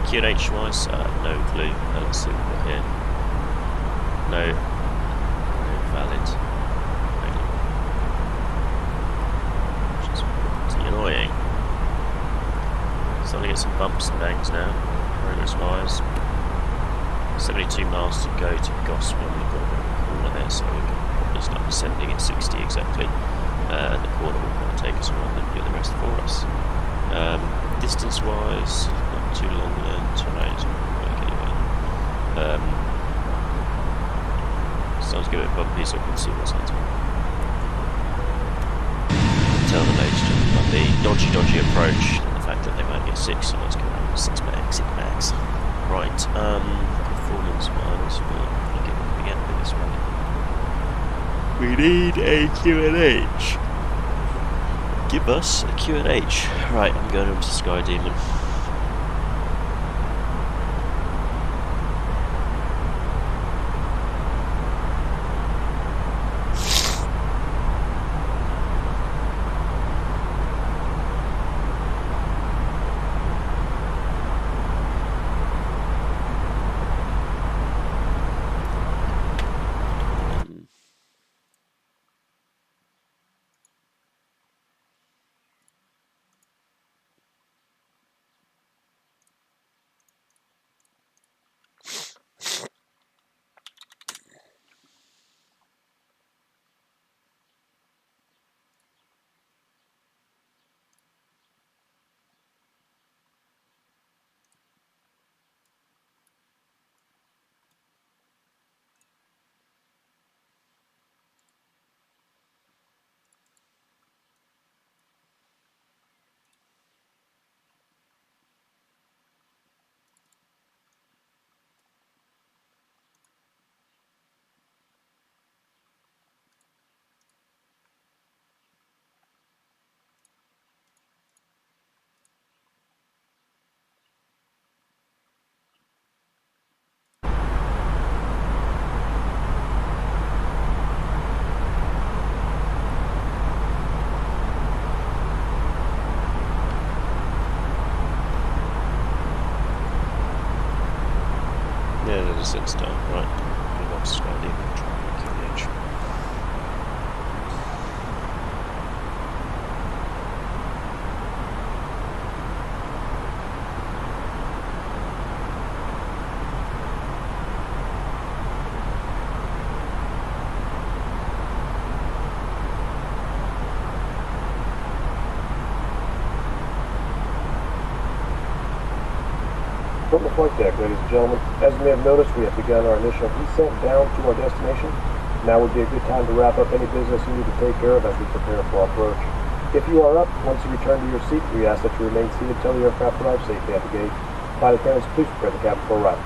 QNH wise, no clue. Let's see what we've got here. No valid. Which is pretty annoying. Starting to get some bumps and bangs now, progress wise. 72 miles to go to Gospel. We've got a bit of a corner there, so we can probably start descending at 60 exactly. And the corner will kind of take us around and do the rest for us. Distance wise, not too long there. Terrain is work anyway. Starting to get a bit bumpy, so I can see what's happening. Tell the ladies about the dodgy approach and the fact that they might get 6, so let's go around with 6 bags. Right, performance wise, we'll get them again with this one. We need a QNH. Give us a QNH. Right, I'm going over to Sky Demon. Yeah, that is it start. Right, we've got Sky Demon trying to QNH. From the flight deck, ladies and gentlemen, as you may have noticed, we have begun our initial descent down to our destination. Now would be a good time to wrap up any business you need to take care of as we prepare for our approach. If you are up, once you return to your seat, we ask that you remain seated until the aircraft arrives safely at the gate. Flight attendants, please prepare the cabin for arrival.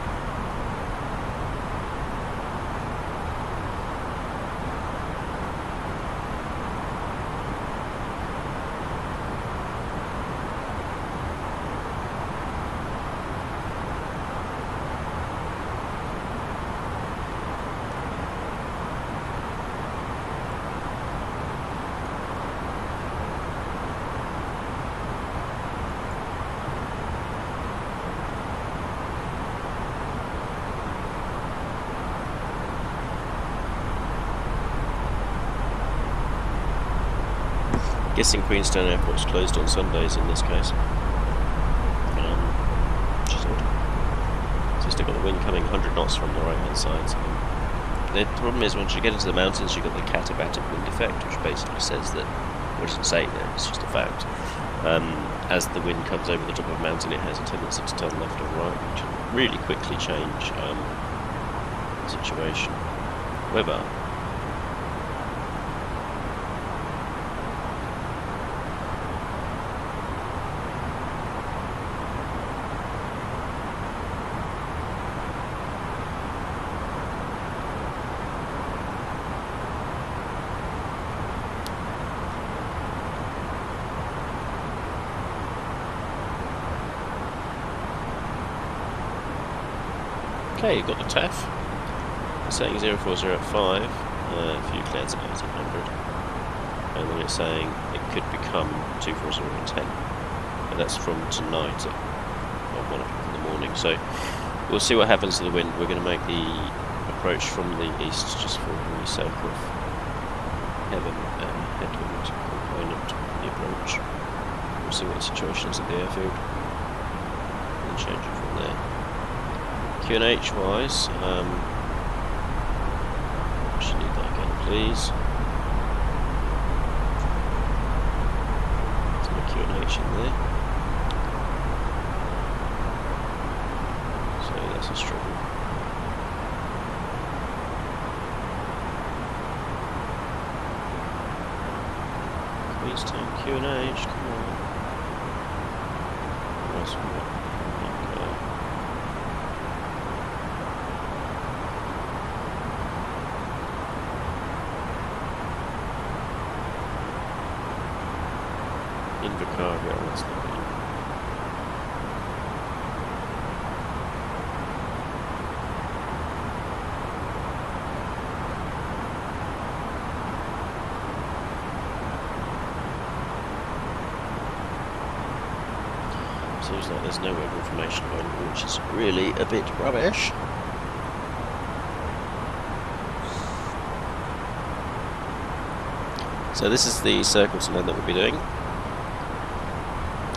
Guessing Queenstown Airport's closed on Sundays in this case. Which is odd. So you've still got the wind coming 100 knots from the right hand side. So the problem is once you get into the mountains, you've got the katabatic wind effect, which basically says that, well, it doesn't say that, it's just a fact. As the wind comes over the top of a mountain, it has a tendency to turn left or right, which can really quickly change the situation. However, okay, you've got the TAF, saying 0405, if you cleared at 1800, and then it's saying it could become 24010, and that's from tonight at 1 o'clock in the morning, so we'll see what happens to the wind. We're going to make the approach from the east just for the sake of having a headwind component of the approach. We'll see what the situation is at the airfield, and change it from there. Q&H wise, should need that again, please. There's no Q&H in there, so that's a struggle. Queenstown Q&H, come on. Nice one. Invercargill, that's not good. Seems like there's no weather information available, which is really a bit rubbish. So this is the circle to land that we'll be doing.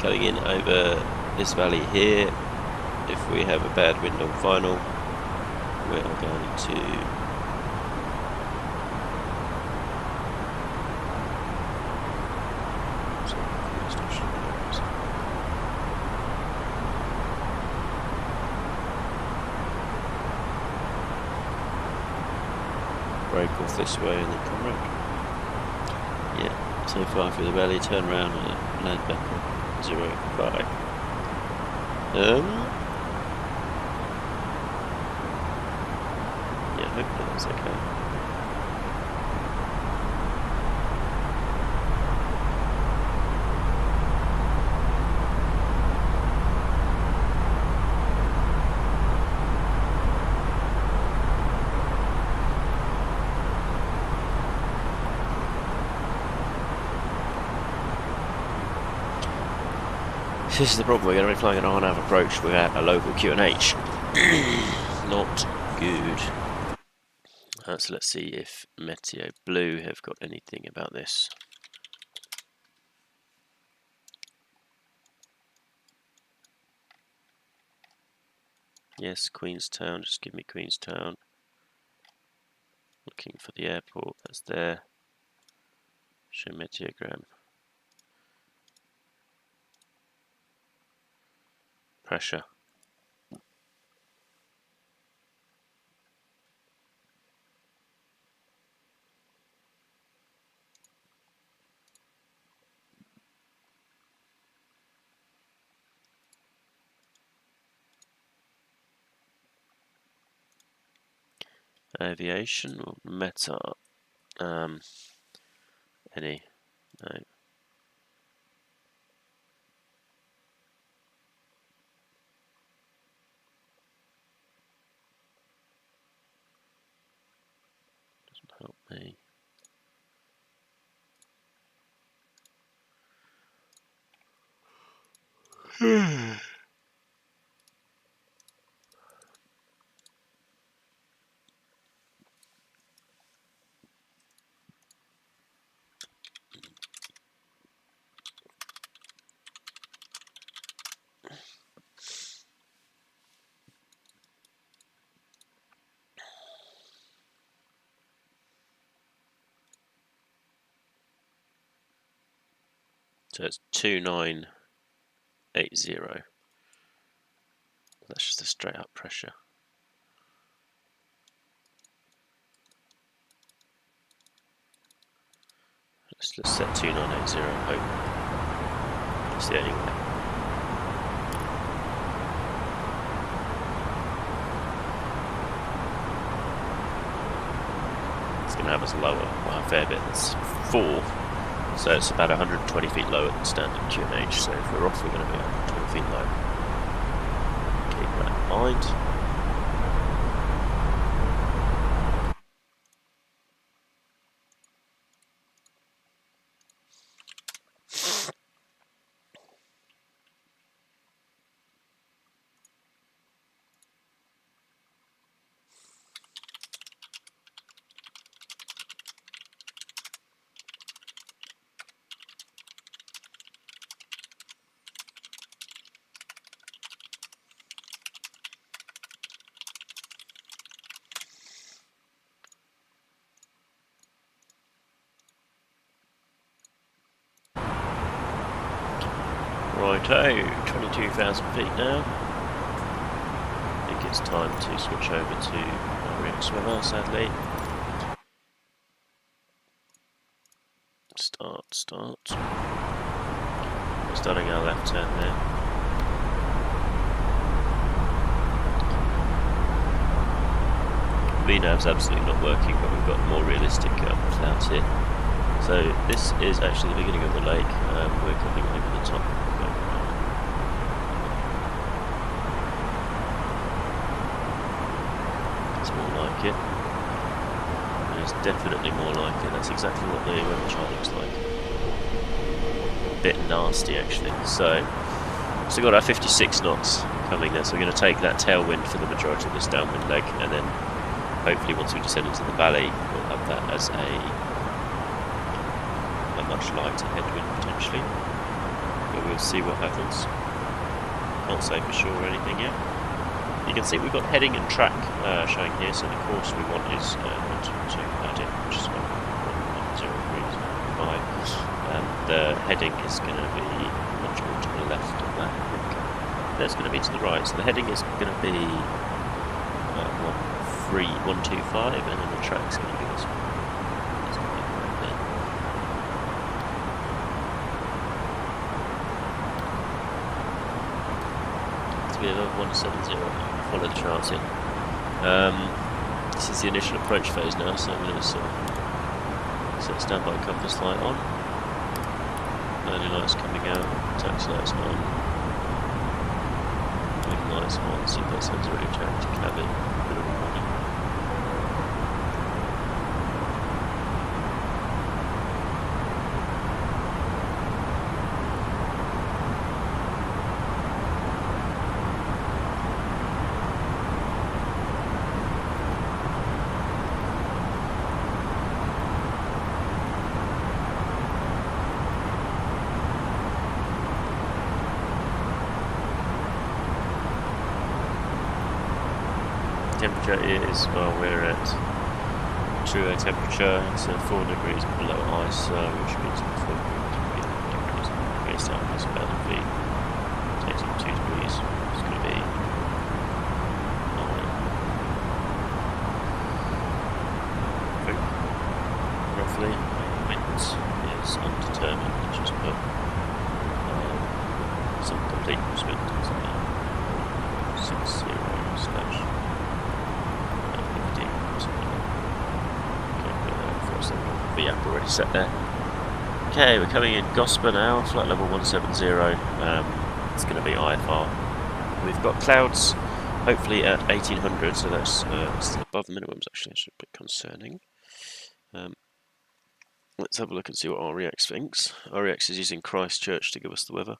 Going in over this valley here. If we have a bad wind on final, we are going to break off this way and then come round. Yeah, so far through the valley, turn around and land back on 05. Yeah, hopefully that's okay. This is the problem, we're going to be flying an RNAV approach without a local Q&H. Not good. So let's see if Meteo Blue have got anything about this. Yes, Queenstown, just give me Queenstown. Looking for the airport, that's there. Show meteogram. Pressure. Aviation or Meta? Any? No. Doesn't help me. So it's 2980. That's just a straight up pressure. Let's set 2980 and hope it's the only way. It's going to have us lower by a fair bit. That's 4. So it's about 120 feet lower than standard QNH, so if we're off we're going to be 120 feet low. Keep that in mind. Righto, 22,000 feet now. I think it's time to switch over to rear swimmer, sadly. Start. We're starting our left turn there. VNav's absolutely not working, but we've got more realistic clouds here. So this is actually the beginning of the lake. We're coming over the top. It's more like it. It's definitely more like it. That's exactly what the weather chart looks like. A bit nasty actually. So we've got our 56 knots coming there. So we're going to take that tailwind for the majority of this downwind leg, and then hopefully once we descend into the valley, we'll have that as a much lighter headwind potentially, but we'll see what happens. Can't say for sure anything yet. You can see we've got heading and track showing here, so the course we want is 122 heading, which is 1.0 degrees 5, and the heading is going to be much more to the left of that. That's going to be to the right, so the heading is going to be 125, and then the track's going to be this one. Above 170, follow the charts in. This is the initial approach phase now, so I'm going to set standby compass light on. Early lights coming out, taxi lights on. Big lights on, seatbelt signs already attached to cabin. Bit of a warning. Temperature is, well, we're at true air temperature, so 4 degrees below ice, which means 4 degrees face out is 1,000 feet. Takes up 2 degrees. It's going to be 9. Roughly. Wind is undetermined, which is put some complete wind is about 60/. set there. Okay, we're coming in Gosper now, flight level 170. It's going to be IFR. We've got clouds, hopefully at 1800, so that's still above minimums actually, it's a bit concerning. Let's have a look and see what REX thinks. REX is using Christchurch to give us the weather.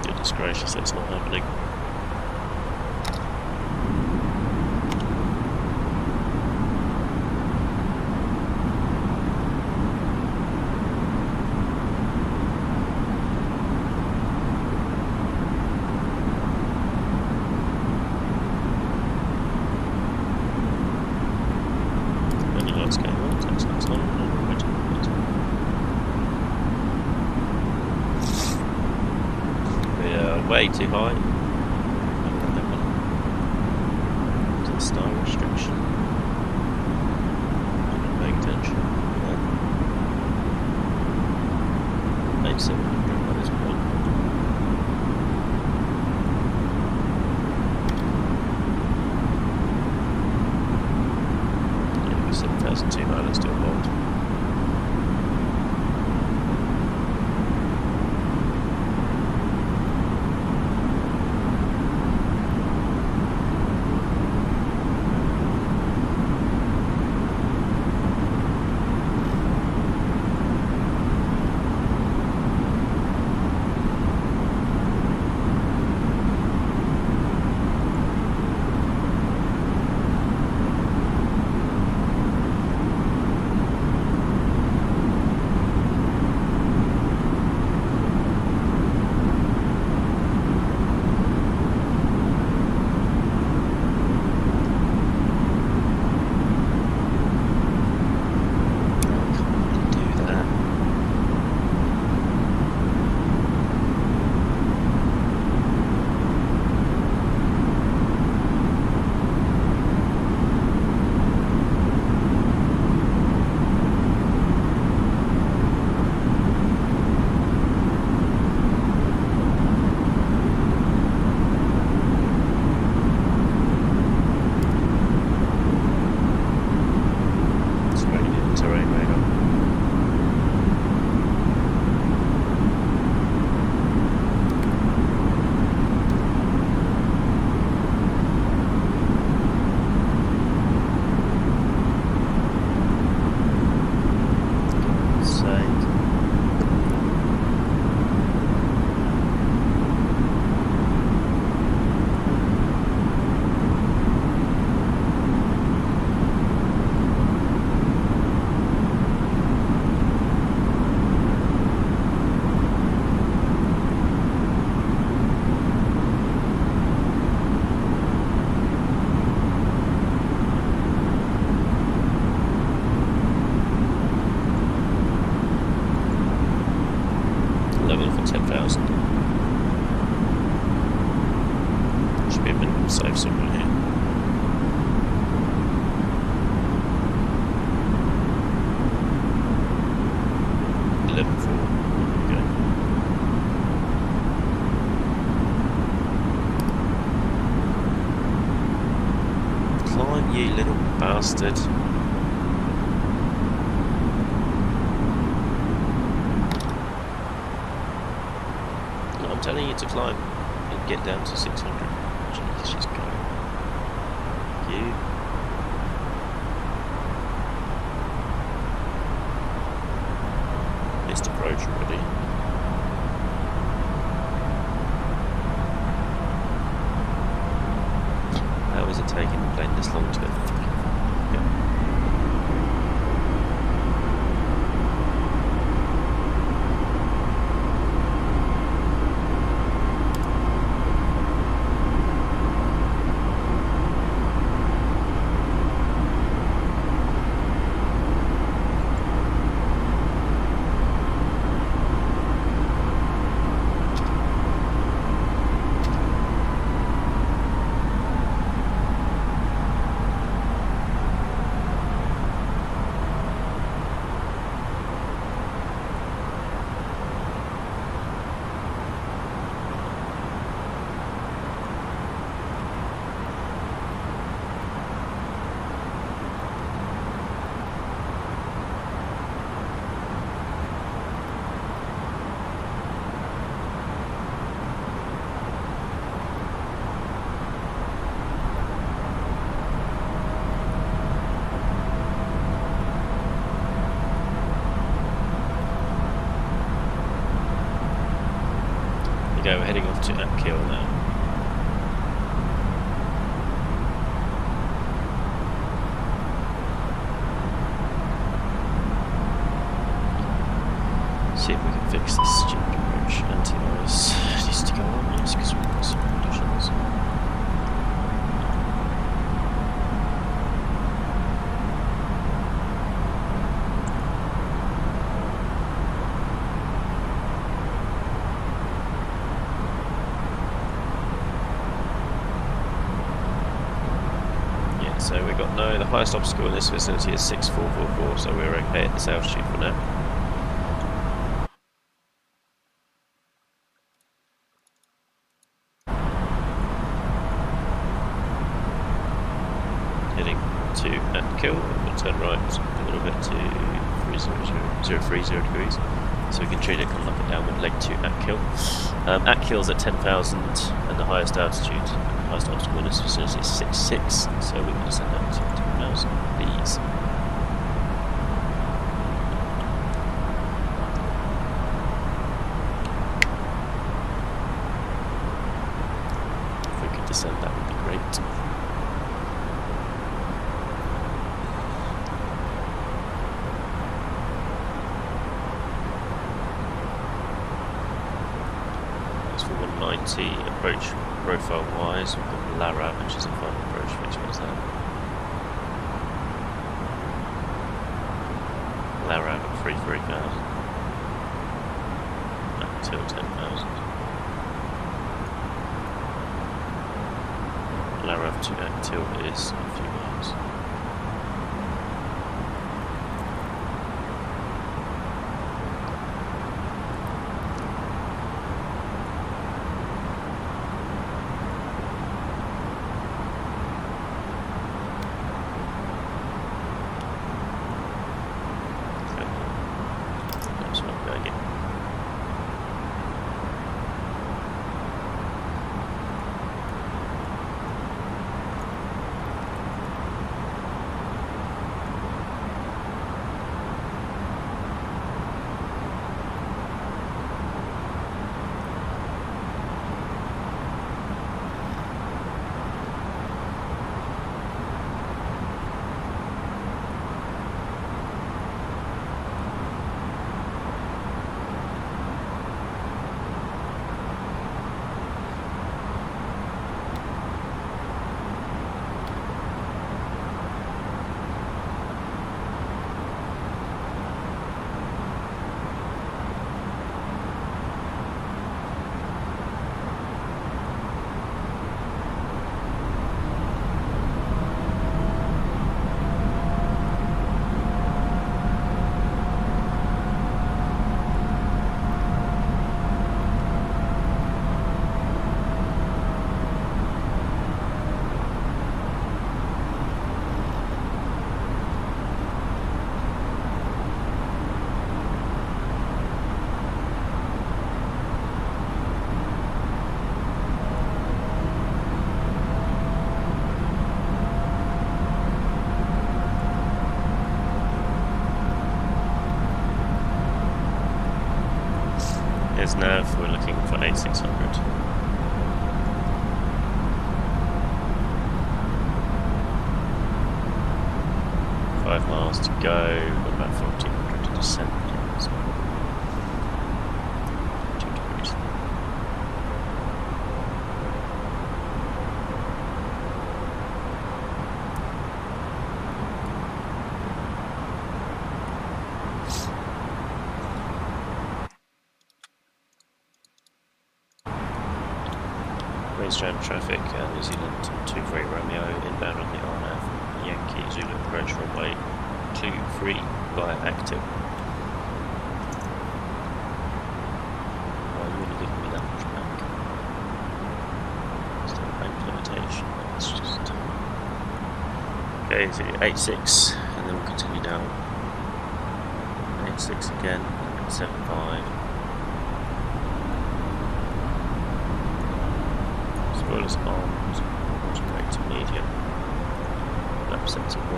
Goodness gracious, that's not happening. Any lights going on? That's not on. Way too high. Is it star restriction? I'm not paying attention. 8700, that is one. Yeah, 7200, let's do a hold. I'm telling you to climb and get down to 600. Jeez, she's going. Thank you. Missed approach already. How is it taking the plane this long to go? We're heading off to Upkill now. See if we can fix this stupid approach. Anti-ice needs to go on, yes, because we've got some conditions. So we've got the highest obstacle in this vicinity is 6444, so we're okay at this altitude for now. Heading to Atkill, we'll turn right a little bit to 030 degrees, so we can treat it kind of like a downward leg to Atkill. Atkill's at 10,000 and the highest altitude. Highest obstacle in this vicinity is 66, so we're going to send that to 10,000, please. If we could descend, that would be great. As for 190 approach. Profile wise, we've got Lara, which is a final approach. Which one's that? Lara at 33,000. Until 10,000. Lara to Actil is a few miles. meters nav, we're looking for 8600. Five miles to go, we've got about 1400 to descend. So 2 degrees. Queenstown traffic, New Zealand 23 Romeo, inbound on the RNAV, Yankee Zulu approach runway 23 via active. Why are you really giving me that much back? Is there a bank limitation? Let's just... Okay, so 86, and then we'll continue down. 86 again, 75. Spoilers on, autobrake to medium, lap sensor 1,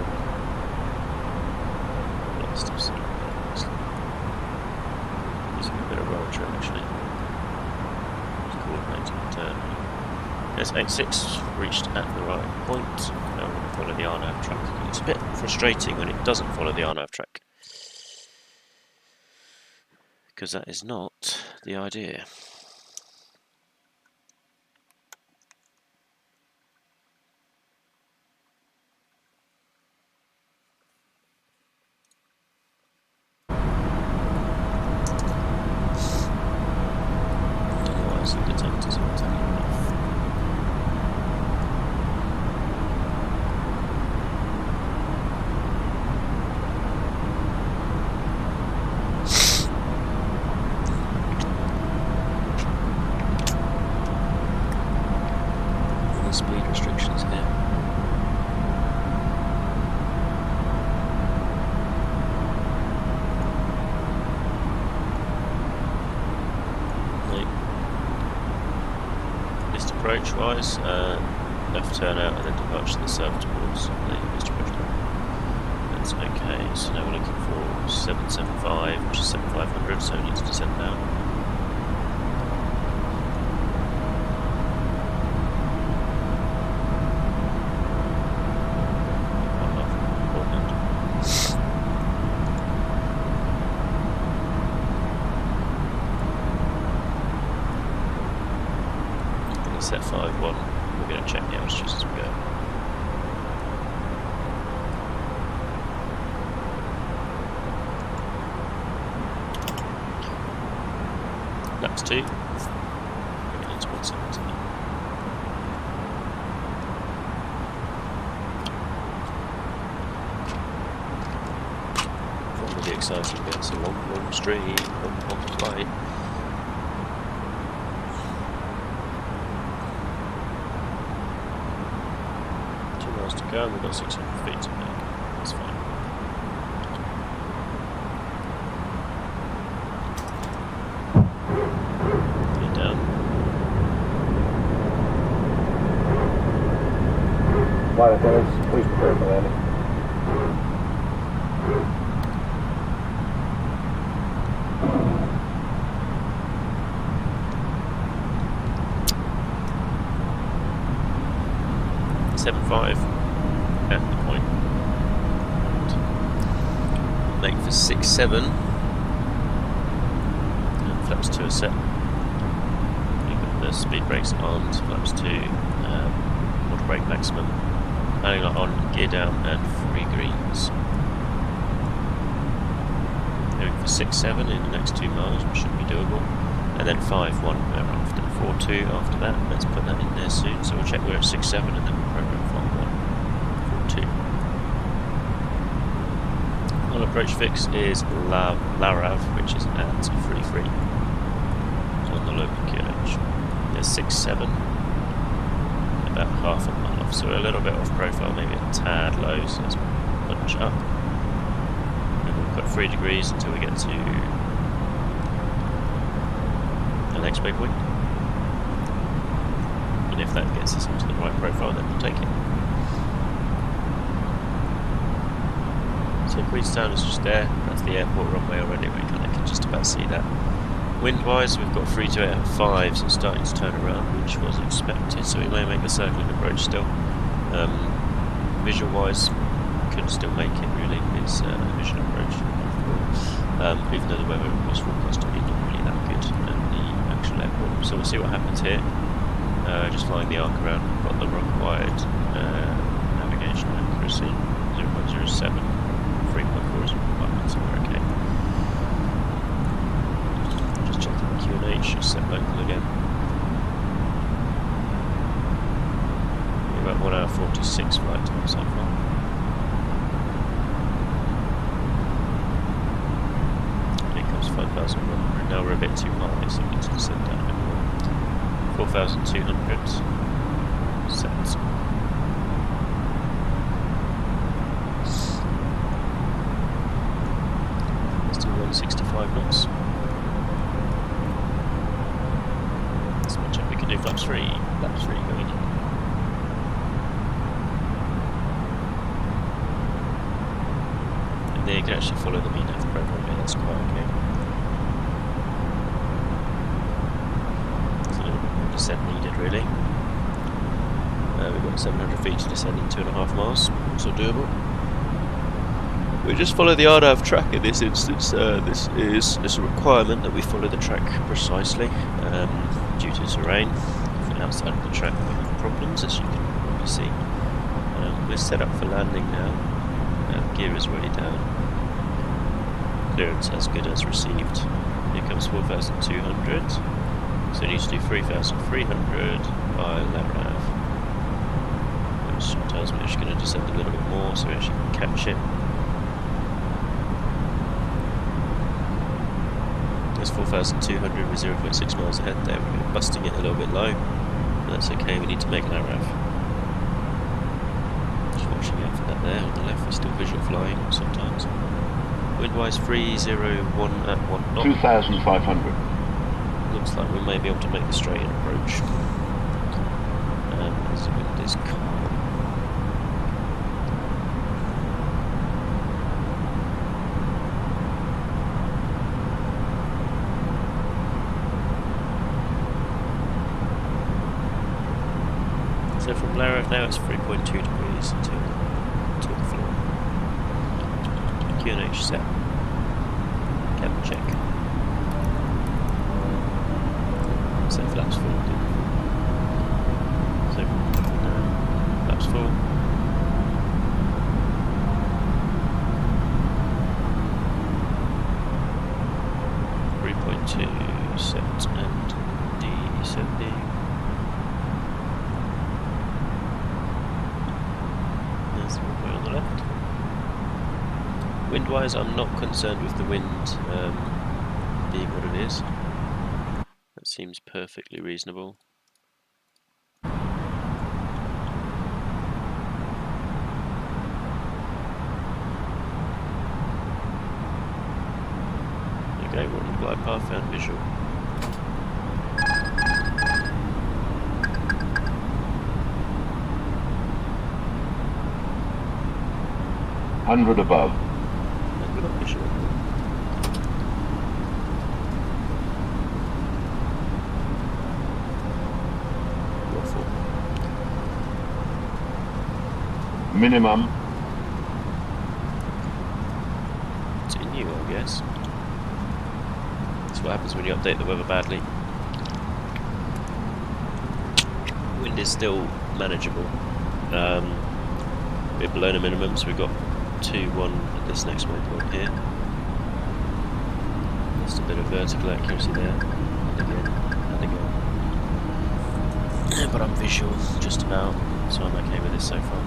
lots of steam, using a bit of roll trim actually, just coordinating the turn. Yes, 86 reached at the right point, now we're going to follow the RNAV track. It's a bit frustrating when it doesn't follow the RNAV track, because that is not the idea. Speed restrictions here. Missed approach wise, left turn out and then departure to the south towards the missed approach line. That's okay, so now we're looking for 775, which is 7500, so we need to descend down. Set 5-1, we're going to check the altitudes as we go. Laps 2, bringing it into 170. One of the exciting bits, a long stream, long flight. To go, we've got 600 feet to make. That's fine. Get down. Flight attendants, please prepare for landing. At the point. Make for 6-7. And flaps 2 are set. You've got the speed brakes on, so flaps 2, water brake maximum. Landing light on, gear down, and 3 greens. Going for 6-7 in the next 2 miles, which should be doable. And then 5-1 thereafter. 4-2 after that. Let's put that in there soon. So we'll check we're at 6-7 and then we'll program 5-1. 4-2. On approach fix is Larav, which is at 3-3. On the local QH. There's 6-7. About half a mile off. So we're a little bit off profile, maybe a tad low. So let's punch up. And we'll put 3 degrees until we get to the next waypoint. And if that gets us into the right profile, then we'll take it. So Queenstown is just there. That's the airport runway already. We can just about see that. Wind-wise, we've got 328 at 5, so it's starting to turn around, which was expected, so we may make the circling approach still. Visual-wise, could still make it really, it's vision approach. Even though the weather was forecast to be not really that good at the actual airport. So we'll see what happens here. Just flying the arc around, got the required navigation accuracy, 0.07, 3.4 is requirement, so we're okay. Just checking the QNH, just set local again. We're about 1 hour 46 flight time so far. Here comes 5,100, now we're a bit too high, so we need to descend down a bit more. 4,200 set. Still 165 knots. Let's watch out, we can do flaps 3 going in. And there you can actually follow the VNAV program here, that's quite okay. Descent needed really. We've got 700 feet to descend in 2.5 miles, so doable. We just follow the RDAV track in this instance. This is a requirement that we follow the track precisely due to terrain. If we're outside of the track we have problems, as you can probably see. We're set up for landing now. Gear is already down. Clearance as good as received. Here comes 4,200. So we need to do 3,300 by LARAV. Which tells me it's going to descend a little bit more so we actually can catch it. There's 4,200 with 0.6 miles ahead there. We're busting it a little bit low. But that's okay, we need to make LARAV. Just watching out for that there on the left, we're still visual flying sometimes. Windwise 301 at 1 knot. 2,500. Looks like we may be able to make the straight-in approach. As the wind is calm. So from LARAV now it's 3.2 degrees until the floor. QNH set. Camera check. Set flaps full. So flaps full. .2 set and descending. There's the runway on the left. Wind-wise, I'm not concerned with the wind being what it is. That seems perfectly reasonable. Okay, we're on the glide path and visual. $100 above. And we're not visual. Minimum. It's in you, I guess. That's what happens when you update the weather badly. Wind is still manageable. We're below the minimum, so we've got 2-1 at this next waypoint here. Just a bit of vertical accuracy there. And again, and again. But I'm visual, just about, so I'm okay with this so far.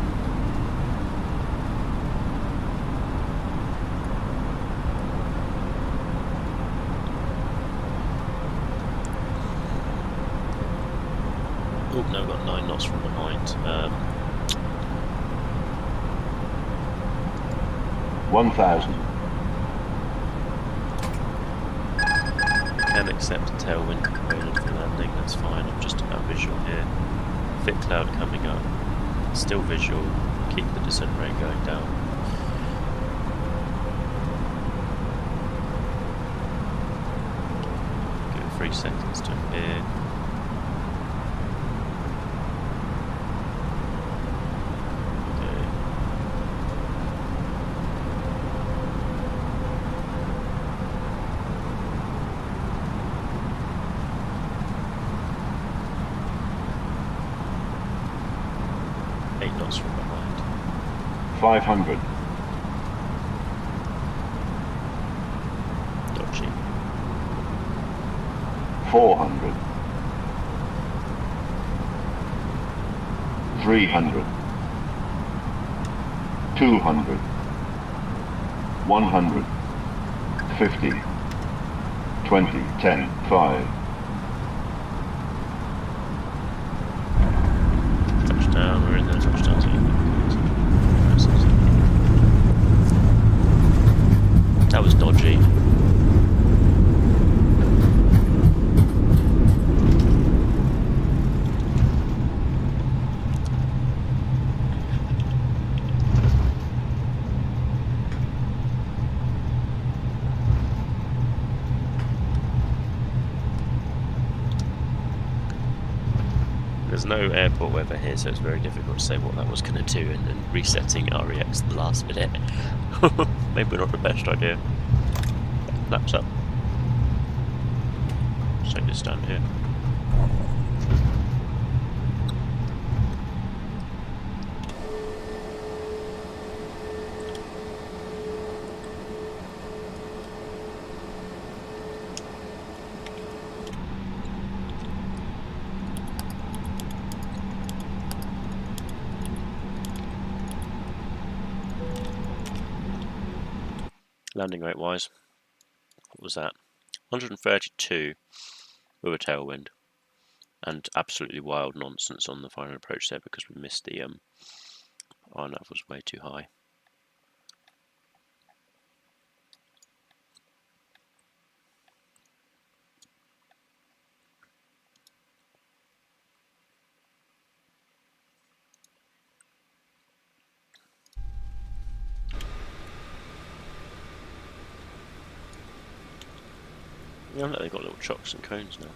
Oh no, we've got 9 knots from behind. 1,000. Can accept a tailwind component for landing, that's fine. I'm just about visual here. Thick cloud coming up. Still visual. Keep the descent rate going down. 3 seconds to appear. From behind. 500. Dodgy. 400. 300. 200. 100. 50. 20. 10. 5. Touchdown, we're in the touchdown zone. That was dodgy. There's no airport weather here, so it's very difficult to say what that was going to do, and then resetting REX at the last minute. Maybe not the best idea. Laps up. So just stand here. Landing rate wise, what was that? 132 with a tailwind, and absolutely wild nonsense on the final approach there because we missed the RNAV was way too high. Yeah, they've got little chocks and cones now.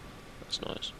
That's nice.